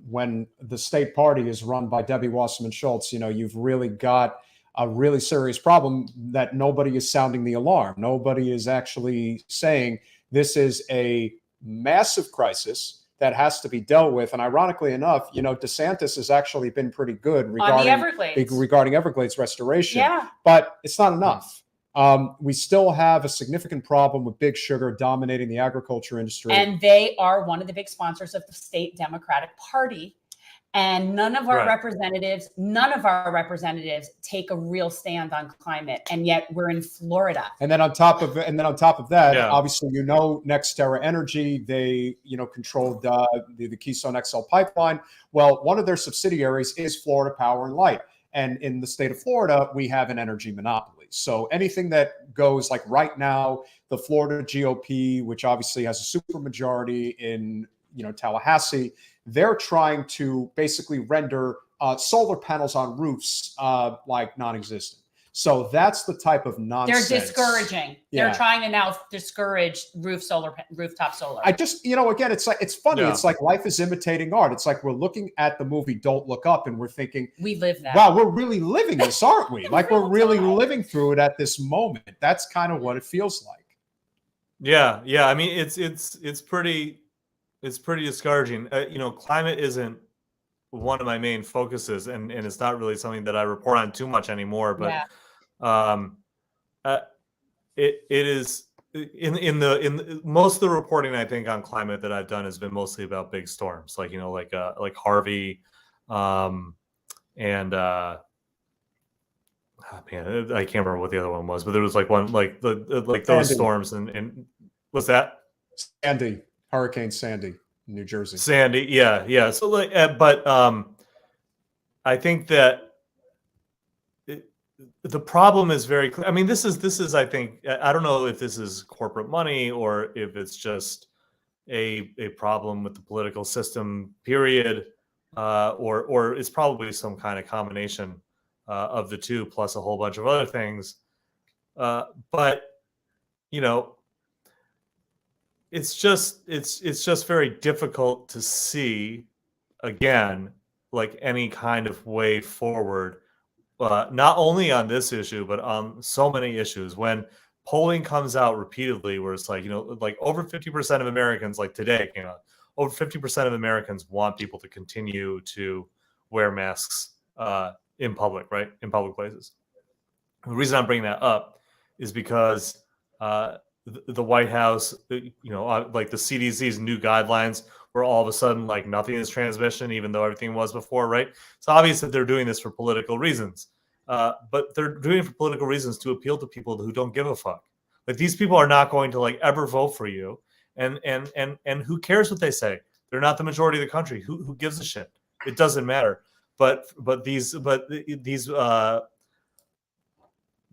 when the state party is run by Debbie Wasserman Schultz, you've really got a really serious problem that nobody is sounding the alarm. Nobody is actually saying this is a massive crisis that has to be dealt with. And ironically enough, DeSantis has actually been pretty good regarding Everglades restoration, but it's not enough. We still have a significant problem with Big Sugar dominating the agriculture industry. And they are one of the big sponsors of the state Democratic Party. And none of our representatives take a real stand on climate. And yet we're in Florida. And then on top of that, obviously, NextEra Energy, they, controlled the Keystone XL pipeline. Well, one of their subsidiaries is Florida Power and Light. And in the state of Florida, we have an energy monopoly. So anything that goes, like right now, the Florida GOP, which obviously has a supermajority in Tallahassee, they're trying to basically render solar panels on roofs like non-existent. So that's the type of nonsense. They're discouraging. Yeah. They're trying to now discourage rooftop solar. I just, again, it's funny. Yeah. It's like life is imitating art. It's like we're looking at the movie Don't Look Up and we're thinking, we live that. Wow, we're really living this, aren't we? Like we're really living through it at this moment. That's kind of what it feels like. Yeah. I mean, it's pretty discouraging. Climate isn't one of my main focuses, and it's not really something that I report on too much anymore. But it is in the most of the reporting I think on climate that I've done has been mostly about big storms, like Harvey, and man, I can't remember what the other one was, but there was like one like those Sandy. Storms and what's that? Hurricane Sandy, New Jersey. Sandy, yeah. So I think that the problem is very clear. I mean, this is I think, I don't know if this is corporate money or if it's just a problem with the political system, period, or it's probably some kind of combination of the two plus a whole bunch of other things. But it's just very difficult to see, again, like any kind of way forward, not only on this issue, but on so many issues. When polling comes out repeatedly where it's like, like over 50% of Americans, like today came out, over 50% of Americans want people to continue to wear masks in public, right? In public places. The reason I'm bringing that up is because the White House, like the CDC's new guidelines, where all of a sudden like nothing is transmission, even though everything was before, right? It's obvious that they're doing this for political reasons, but they're doing it for political reasons to appeal to people who don't give a fuck. Like these people are not going to like ever vote for you, and who cares what they say? They're not the majority of the country. Who gives a shit? It doesn't matter. But these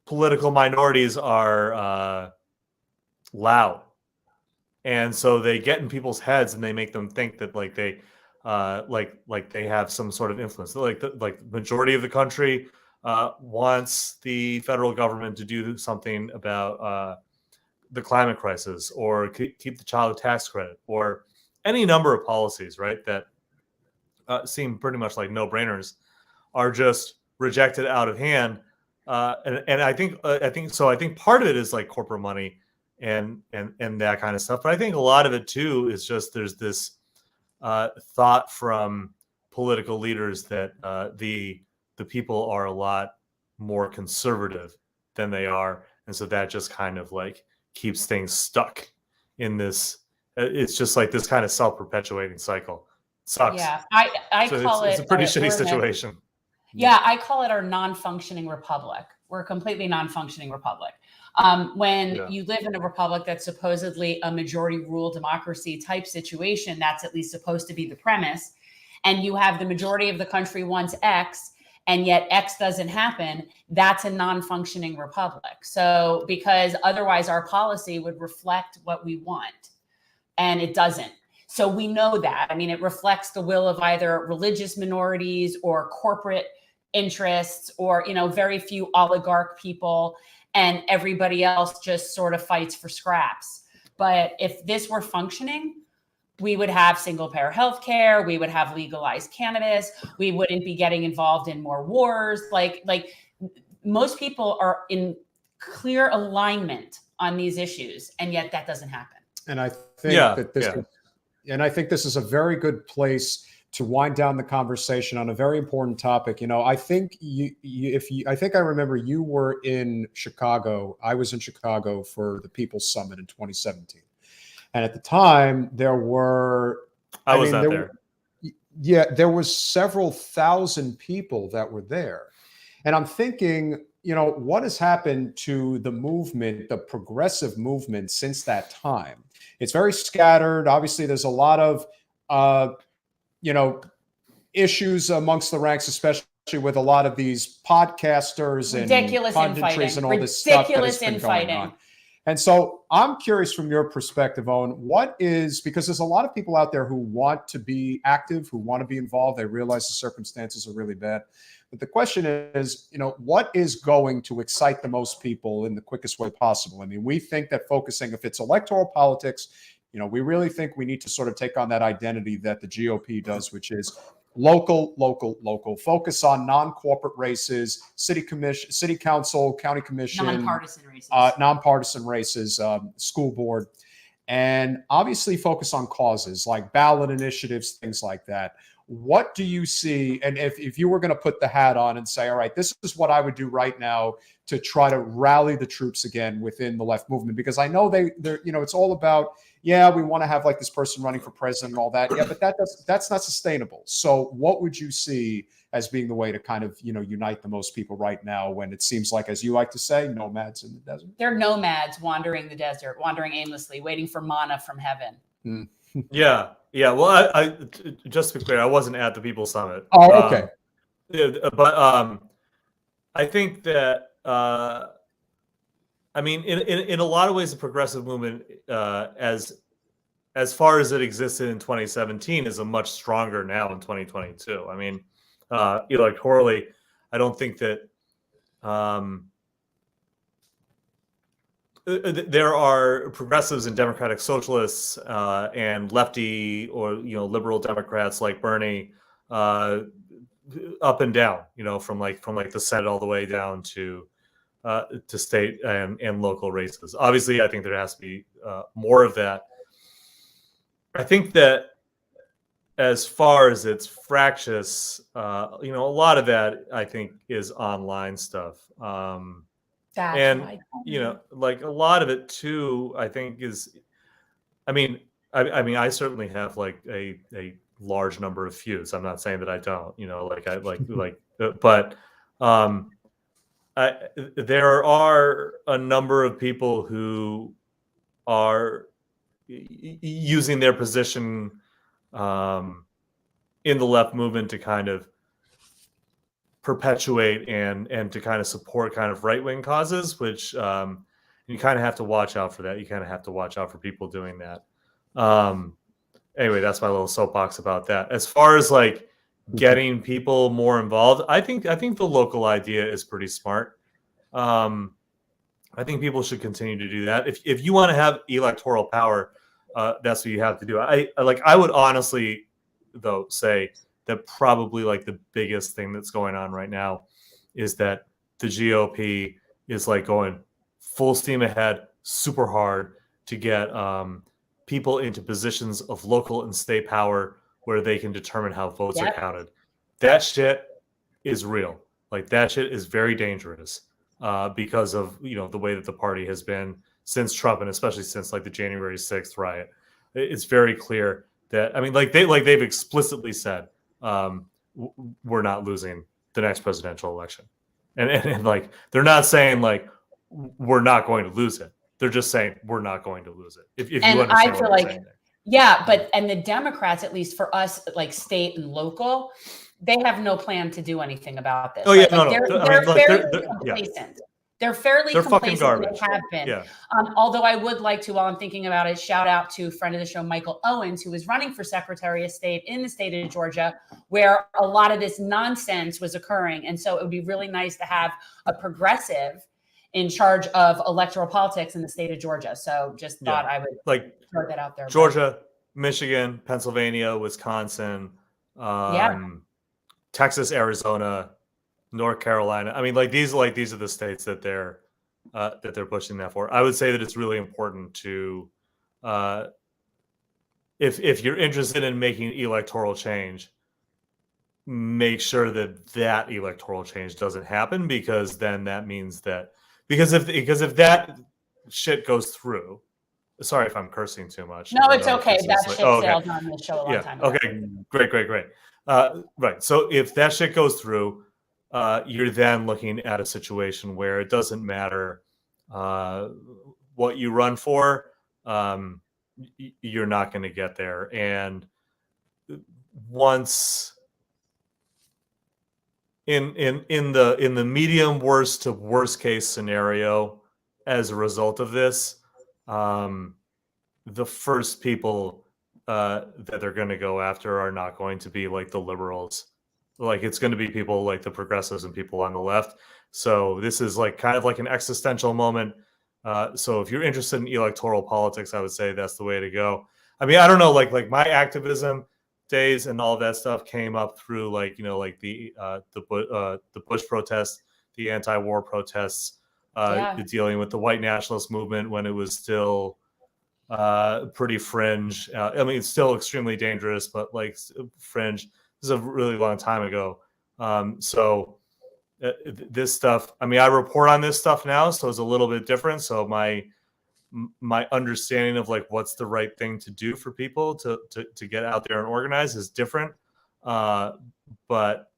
political minorities are loud, and so they get in people's heads and they make them think that like they they have some sort of influence. Like the majority of the country wants the federal government to do something about the climate crisis, or keep the child tax credit, or any number of policies, right, that seem pretty much like no-brainers, are just rejected out of hand. And I think part of it is like corporate money and that kind of stuff. But I think a lot of it too is just there's this thought from political leaders that the people are a lot more conservative than they are, and so that just kind of like keeps things stuck in this. It's just like this kind of self-perpetuating cycle. It sucks. Yeah, I call it. It's a pretty shitty situation. Yeah, I call it our non-functioning republic. We're a completely non-functioning republic. When you live in a republic that's supposedly a majority rule democracy type situation, that's at least supposed to be the premise, and you have the majority of the country wants X, and yet X doesn't happen, that's a non-functioning republic. So because otherwise our policy would reflect what we want, and it doesn't. So we know that. I mean, it reflects the will of either religious minorities or corporate interests, or, you know, very few oligarch people, and everybody else just sort of fights for scraps. But if this were functioning, we would have single payer healthcare, we would have legalized cannabis, we wouldn't be getting involved in more wars. Like most people are in clear alignment on these issues, and yet that doesn't happen. And I think and I think this is a very good place to wind down the conversation on a very important topic. You know, I think I think I remember you were in Chicago. I was in Chicago for the People's Summit in 2017. And at the time, there were, there was several thousand people that were there. And I'm thinking, you know, what has happened to the movement, the progressive movement since that time? It's very scattered. Obviously, there's a lot of, you know, issues amongst the ranks, especially with a lot of these podcasters and punditries and all this stuff that has been going on. And so I'm curious from your perspective, Owen, because there's a lot of people out there who want to be active, who want to be involved. They realize the circumstances are really bad. But the question is, you know, what is going to excite the most people in the quickest way possible? I mean, we think that focusing, if it's electoral politics, you know, we really think we need to sort of take on that identity that the GOP does, which is local, focus on non-corporate races, city commission, city council, county commission, nonpartisan races, school board, and obviously focus on causes like ballot initiatives, things like that. What do you see? And if you were going to put the hat on and say, all right, this is what I would do right now to try to rally the troops again within the left movement, because I know they're, you know, it's all about, yeah, we want to have like this person running for president and all that. Yeah, but that's not sustainable. So what would you see as being the way to kind of, you know, unite the most people right now when it seems like, as you like to say, nomads in the desert? They're nomads wandering the desert, wandering aimlessly, waiting for manna from heaven. Yeah. Well, I just to be clear, I wasn't at the People's Summit. Oh, okay. But I think that I mean, in a lot of ways, the progressive movement, as far as it existed in 2017, is a much stronger now in 2022. I mean, electorally, I don't think that there are progressives and democratic socialists and lefty or, you know, liberal Democrats like Bernie up and down, you know, from like the Senate all the way down to state and local races. Obviously, I think there has to be more of that. I think that as far as it's fractious, you know, a lot of that I think is online stuff. And you know, like a lot of it too, I think is, I mean, I certainly have like a large number of views. I'm not saying that I don't, you know, like I but there are a number of people who are using their position in the left movement to kind of perpetuate and to kind of support kind of right-wing causes, which you kind of have to watch out for that. You kind of have to watch out for people doing that. Anyway, that's my little soapbox about that. As far as like getting people more involved, I think the local idea is pretty smart. I think people should continue to do that. If you want to have electoral power, that's what you have to do. I would honestly, though, say that probably like the biggest thing that's going on right now is that the GOP is like going full steam ahead, super hard to get people into positions of local and state power where they can determine how votes are counted. That shit is real. Like that shit is very dangerous because of, you know, the way that the party has been since Trump, and especially since like the January 6th riot. It's very clear that, I mean, they've explicitly said we're not losing the next presidential election. And like, they're not saying like, we're not going to lose it. They're just saying we're not going to lose it. If you And understand I feel what I'm like, saying there. yeah, and the Democrats, at least for us, like state and local, they have no plan to do anything about this. Oh yeah, right? Like no. they're fairly they're complacent. They're fairly They're fucking complacent. garbage. They have been. Yeah. Although I would like to, while I'm thinking about it, shout out to friend of the show, Michael Owens, who was running for Secretary of State in the state of Georgia, where a lot of this nonsense was occurring. And so it would be really nice to have a progressive in charge of electoral politics in the state of Georgia. So just thought I would like throw that out there. Georgia, Michigan, Pennsylvania, Wisconsin, Texas, Arizona, North Carolina. I mean, like these are the states that they're pushing that for. I would say that it's really important to, if you're interested in making electoral change, make sure that electoral change doesn't happen, because then that means that because if that shit goes through. Sorry if I'm cursing too much. No, it's okay. That shit sailed on the show a long time ago. Okay, great. Right. So if that shit goes through, you're then looking at a situation where it doesn't matter what you run for, you're not going to get there. And once in the medium worst to worst case scenario, as a result of this, the first people that they're going to go after are not going to be like the liberals. Like, it's going to be people like the progressives and people on the left. So this is like kind of like an existential moment. So if you're interested in electoral politics, I would say that's the way to go. I mean, I don't know, like my activism days and all that stuff came up through like, you know, like the Bush protests, the anti-war protests, dealing with the white nationalist movement when it was still pretty fringe. I mean, it's still extremely dangerous, but like fringe. This is a really long time ago. So this stuff, I mean, I report on this stuff now, so it's a little bit different. So my understanding of like what's the right thing to do for people to get out there and organize is different. But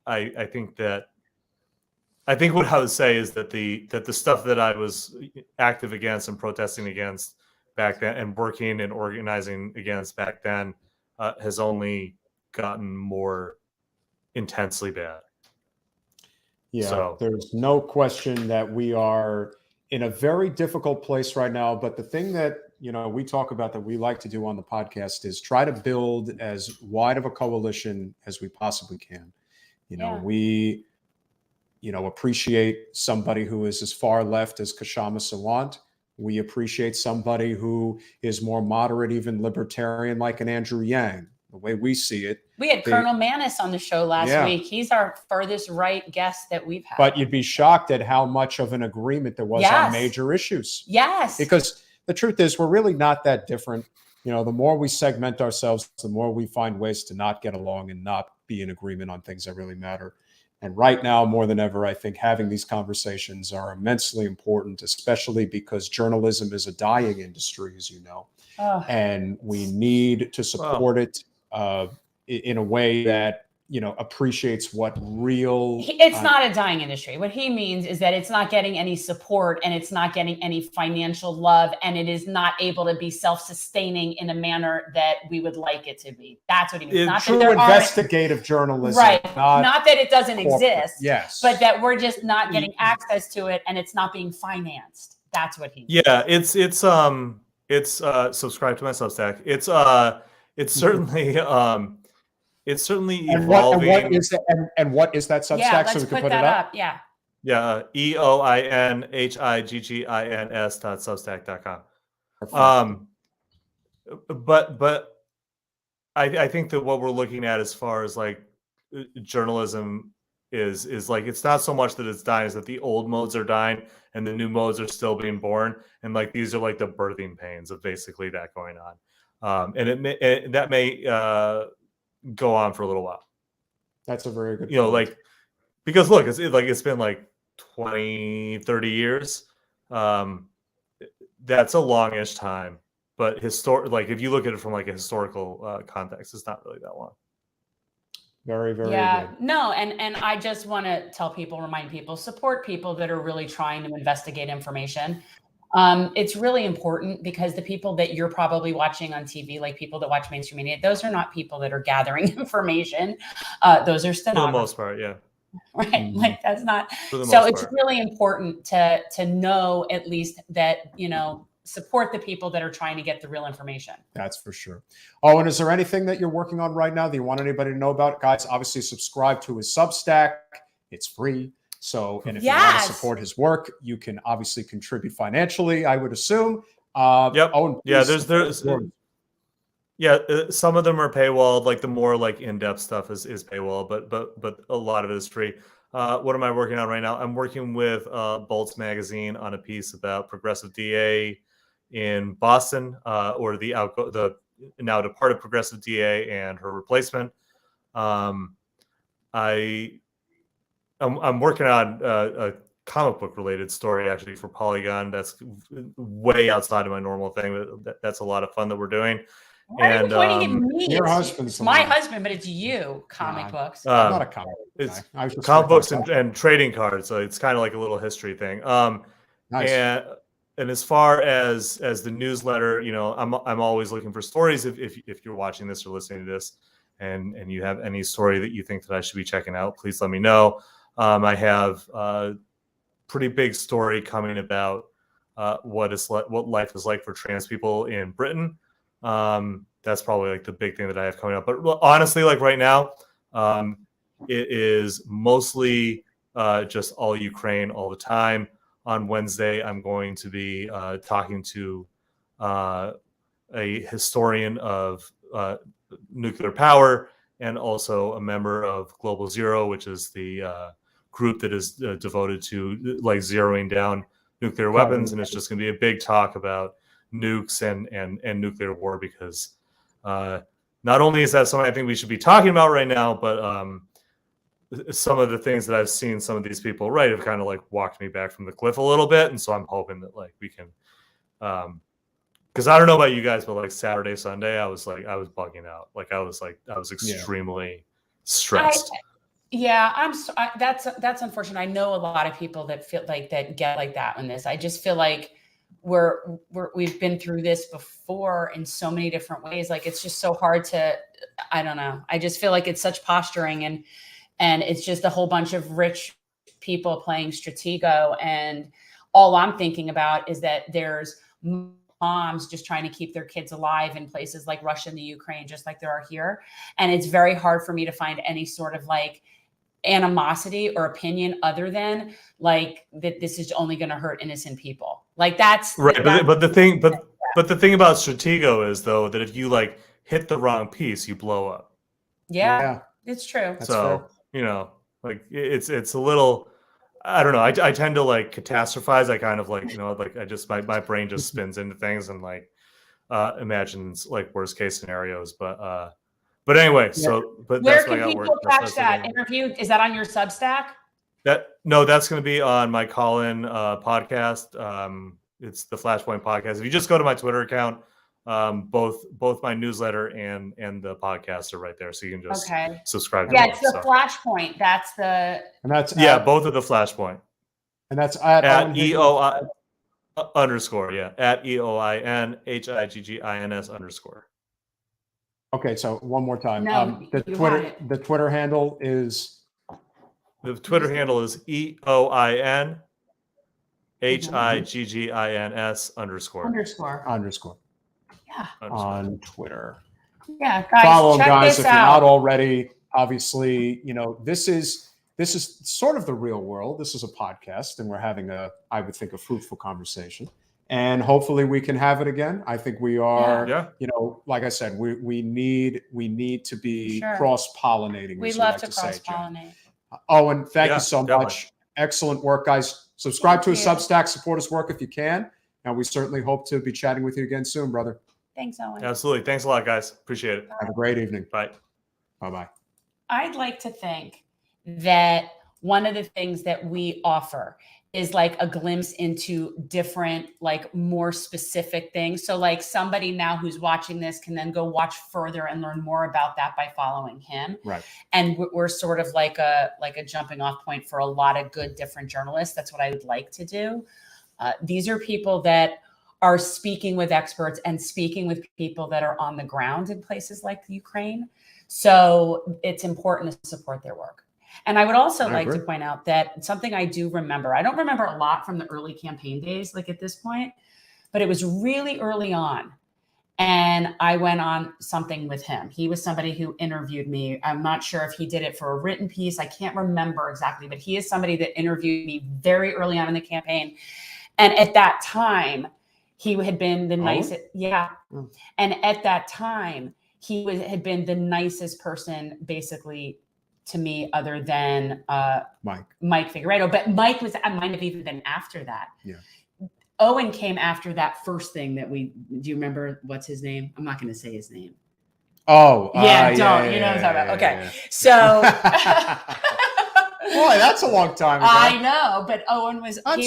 I think what I would say is that the stuff that I was active against and protesting against back then and working and organizing against back then has only gotten more intensely bad. Yeah, so there's no question that we are in a very difficult place right now. But the thing that, you know, we talk about that we like to do on the podcast is try to build as wide of a coalition as we possibly can. You know, we, you know, appreciate somebody who is as far left as Kshama Sawant. We appreciate somebody who is more moderate, even libertarian, like an Andrew Yang. The way we see it. We had Colonel Maness on the show last week. He's our furthest right guest that we've had. But you'd be shocked at how much of an agreement there was on major issues. Yes. Because the truth is, we're really not that different. You know, the more we segment ourselves, the more we find ways to not get along and not be in agreement on things that really matter. And right now, more than ever, I think having these conversations are immensely important, especially because journalism is a dying industry, as you know. And we need to support it in a way that, you know, appreciates what real... It's not a dying industry. What he means is that it's not getting any support and it's not getting any financial love, and it is not able to be self-sustaining in a manner that we would like it to be. That's what he means. Not true that there investigative journalism. Right. Not that it doesn't exist. Yes. But that we're just not getting access to it and it's not being financed. That's what he means. Yeah, it's subscribe to my Substack. It's certainly evolving. And what is that Substack? Yeah, let's so we can put put that it up. Yeah. Yeah, EoinHiggins.substack.com. But I think that what we're looking at as far as like journalism is like, it's not so much that it's dying, is that the old modes are dying and the new modes are still being born, and like these are like the birthing pains of basically that going on. And that may go on for a little while. That's a very good point. You know, like, because look, it's been like 20, 30 years. That's a longish time, but like if you look at it from like a historical context, it's not really that long. Very, very Yeah, good. no, and I just want to remind people, support people that are really trying to investigate information. It's really important because the people that you're probably watching on TV, like people that watch mainstream media, those are not people that are gathering information. Those are For the stenographers, most part, yeah. right? Like that's not. For the So most it's part. really important to know at least that, support the people that are trying to get the real information. That's for sure. Oh, and is there anything that you're working on right now that you want anybody to know about? Guys, obviously subscribe to his Substack. It's free. So, and if you want to support his work, you can obviously contribute financially, I would assume. Yep. Owen, Yeah, please, there's yeah, some of them are paywalled, like the more like in-depth stuff is paywall, but a lot of it is free. What am I working on right now? I'm working with Bolts Magazine on a piece about progressive DA in Boston, or the now departed progressive DA and her replacement. I'm working on a comic book related story actually for Polygon. That's way outside of my normal thing. But that's a lot of fun that we're doing. Why are you pointing at me? Your husband's It's my husband, but it's you. Comic books. I'm not a comic book It's guy. comic books and trading cards. So it's kind of like a little history thing. Nice. And as far as the newsletter, I'm always looking for stories. If you're watching this or listening to this, and you have any story that you think that I should be checking out, please let me know. I have a pretty big story coming about what life is like for trans people in Britain. That's probably like the big thing that I have coming up. But honestly, like right now, it is mostly just all Ukraine all the time. On Wednesday, I'm going to be talking to a historian of nuclear power and also a member of Global Zero, which is the group that is devoted to like zeroing down nuclear weapons. And it's just going to be a big talk about nukes and nuclear war, because not only is that something I think we should be talking about right now, but some of the things that I've seen some of these people write have kind of like walked me back from the cliff a little bit. And so I'm hoping that like we can, because I don't know about you guys, but like Saturday, Sunday, I was bugging out. Like I was extremely stressed. That's unfortunate. I know a lot of people that feel like that get like that in this. I just feel like we've been through this before in so many different ways. Like it's just so hard to, I don't know. I just feel like it's such posturing and it's just a whole bunch of rich people playing Stratego. And all I'm thinking about is that there's moms just trying to keep their kids alive in places like Russia and the Ukraine, just like there are here. And it's very hard for me to find any sort of like animosity or opinion other than like that this is only going to hurt innocent people. Like that's right. But the thing about Stratego is though that if you like hit the wrong piece, you blow up. Yeah. It's true. That's so fair. Like it's a little, I don't know. I tend to like catastrophize. I kind of like, like I just, my brain just spins into things and like imagines like worst case scenarios. But anyway, but where that's can people catch that interview? Is that on your Substack? No, that's going to be on my Call-In podcast. It's the Flashpoint podcast. If you just go to my Twitter account, both my newsletter and the podcast are right there, so you can just subscribe to it's the Flashpoint. That's both of the Flashpoint. And that's at EOI _ at EOIN HIGGINS _ Okay, so one more time. The Twitter handle is EOIN HIGGINS _ Yeah. On Twitter. Yeah, guys, follow him, guys, if you're not already. Obviously, this is sort of the real world. This is a podcast, and we're having I would think, a fruitful conversation. And hopefully we can have it again. I think we are, like I said, we need to be cross-pollinating. We love to cross-pollinate. Owen, thank you so much. Excellent work, guys. Subscribe to his Substack, support his work if you can. And we certainly hope to be chatting with you again soon, brother. Thanks, Owen. Absolutely. Thanks a lot, guys. Appreciate it. Have a great evening. Bye. Bye-bye. I'd like to think that one of the things that we offer is like a glimpse into different, like more specific things. So like somebody now who's watching this can then go watch further and learn more about that by following him. Right. And we're sort of like a jumping off point for a lot of good different journalists. That's what I would like to do. These are people that are speaking with experts and speaking with people that are on the ground in places like the Ukraine. So it's important to support their work. And I would also like to point out that something I do remember, I don't remember a lot from the early campaign days, like at this point, but it was really early on. And I went on something with him. He was somebody who interviewed me. I'm not sure if he did it for a written piece. I can't remember exactly, but he is somebody that interviewed me very early on in the campaign. And at that time, he had been the nicest. Yeah. And at that time, he had been the nicest person, basically, to me, other than Mike Figueredo. But Mike might have even been after that. Yeah. Owen came after that first thing that do you remember what's his name? I'm not going to say his name. Oh, yeah, don't. Yeah, you know what I'm talking about. Okay. So. Boy, that's a long time ago. I know, but Owen was, and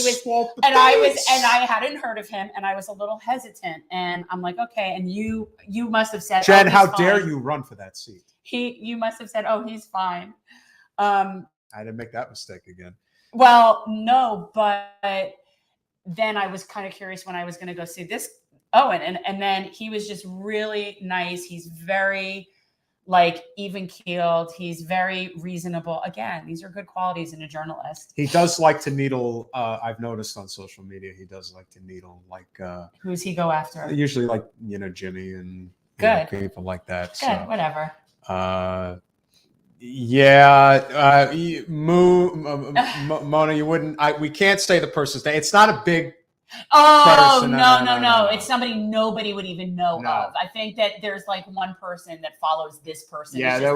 I hadn't heard of him, and I was a little hesitant, and I'm like, okay, and you must have said, Jen, how dare you run for that seat? You must have said, oh, he's fine. I didn't make that mistake again. Well, no, but then I was kind of curious when I was going to go see this Owen, and then he was just really nice. He's very like even keeled. He's very reasonable. Again, these are good qualities in a journalist. He does like to needle. I've noticed on social media, he does like to needle. Like who's he go after? Usually, like Jimmy and people like that. Good, so, whatever. Mona, you wouldn't. We can't say the person's name. It's not a big. Oh, no. It's somebody nobody would even know of. I think that there's like one person that follows this person. Yeah, there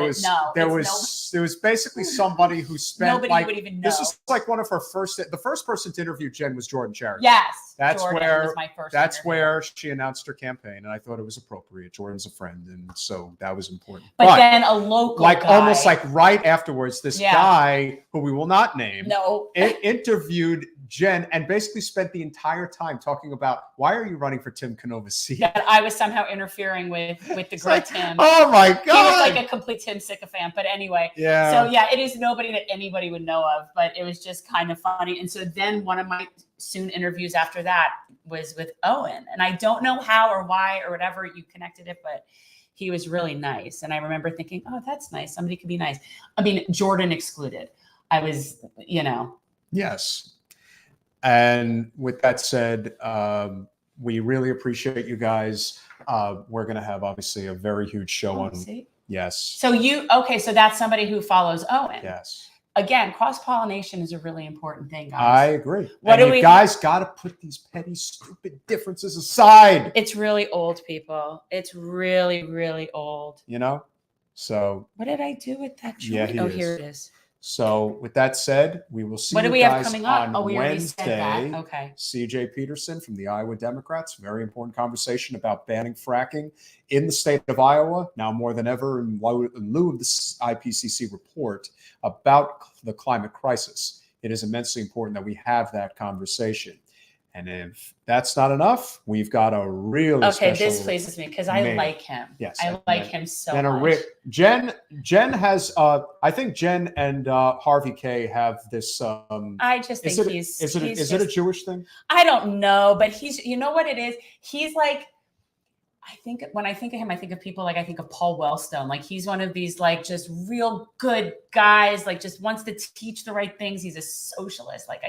was basically somebody who spent nobody would even know. This is like one of her the first person to interview Jen was Jordan Charity. Yes. That's Jordan was my first interview. where she announced her campaign, and I thought it was appropriate. Jordan's a friend, and so that was important. But then a local guy, almost like right afterwards, this guy who we will not name interviewed Jen and basically spent the entire time talking about why are you running for Tim Canova's seat? That I was somehow interfering with the great Tim. Oh my God. He was like a complete Tim sycophant. But anyway, yeah. So yeah, it is nobody that anybody would know of, but it was just kind of funny. And so then one of my soon interviews after that was with Owen. And I don't know how or why or whatever you connected it, but he was really nice. And I remember thinking, oh, that's nice. Somebody could be nice. I mean, Jordan excluded. I was, Yes. And with that said, we really appreciate you guys. We're going to have obviously a very huge show on. Yes. So so that's somebody who follows Owen. Yes. Again, cross-pollination is a really important thing, guys. I agree. You guys got to put these petty, stupid differences aside. It's really old, people. It's really, really old. So. What did I do with that? Yeah, here it is. So with that said, we will see what you do we guys have coming up? on we Wednesday. Said that. Okay. CJ Peterson from the Iowa Democrats. Very important conversation about banning fracking in the state of Iowa, now more than ever in lieu of this IPCC report about the climate crisis. It is immensely important that we have that conversation. And if that's not enough, we've got a really special this pleases me because I like him. Yes, I like him so much. Jen has, I think Jen and Harvey K have this. I just think is it a Jewish thing? I don't know, but he's, you know what it is? He's like, I think when I think of him, I think of people like I think of Paul Wellstone. Like he's one of these like just real good guys, like just wants to teach the right things. He's a socialist. Like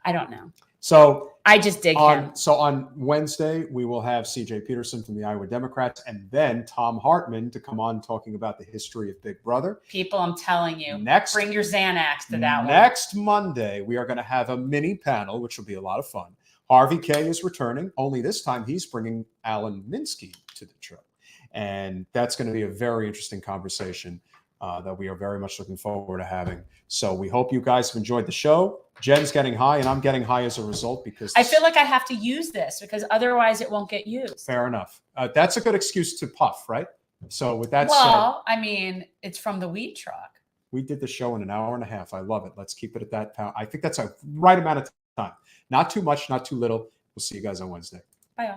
I don't know. So I just dig him. So on Wednesday, we will have CJ Peterson from the Iowa Democrats and then Tom Hartman to come on talking about the history of Big Brother. People, I'm telling you, bring your Xanax to that one. Next Monday, we are going to have a mini panel, which will be a lot of fun. Harvey K is returning, only this time he's bringing Alan Minsky to the show. And that's going to be a very interesting conversation that we are very much looking forward to having. So we hope you guys have enjoyed the show. Jen's getting high, and I'm getting high as a result because I feel like I have to use this because otherwise it won't get used. Fair enough. That's a good excuse to puff, right? So with that said, I mean, it's from the weed truck. We did the show in an hour and a half. I love it. Let's keep it at that. I think that's a right amount of time. Not too much, not too little. We'll see you guys on Wednesday.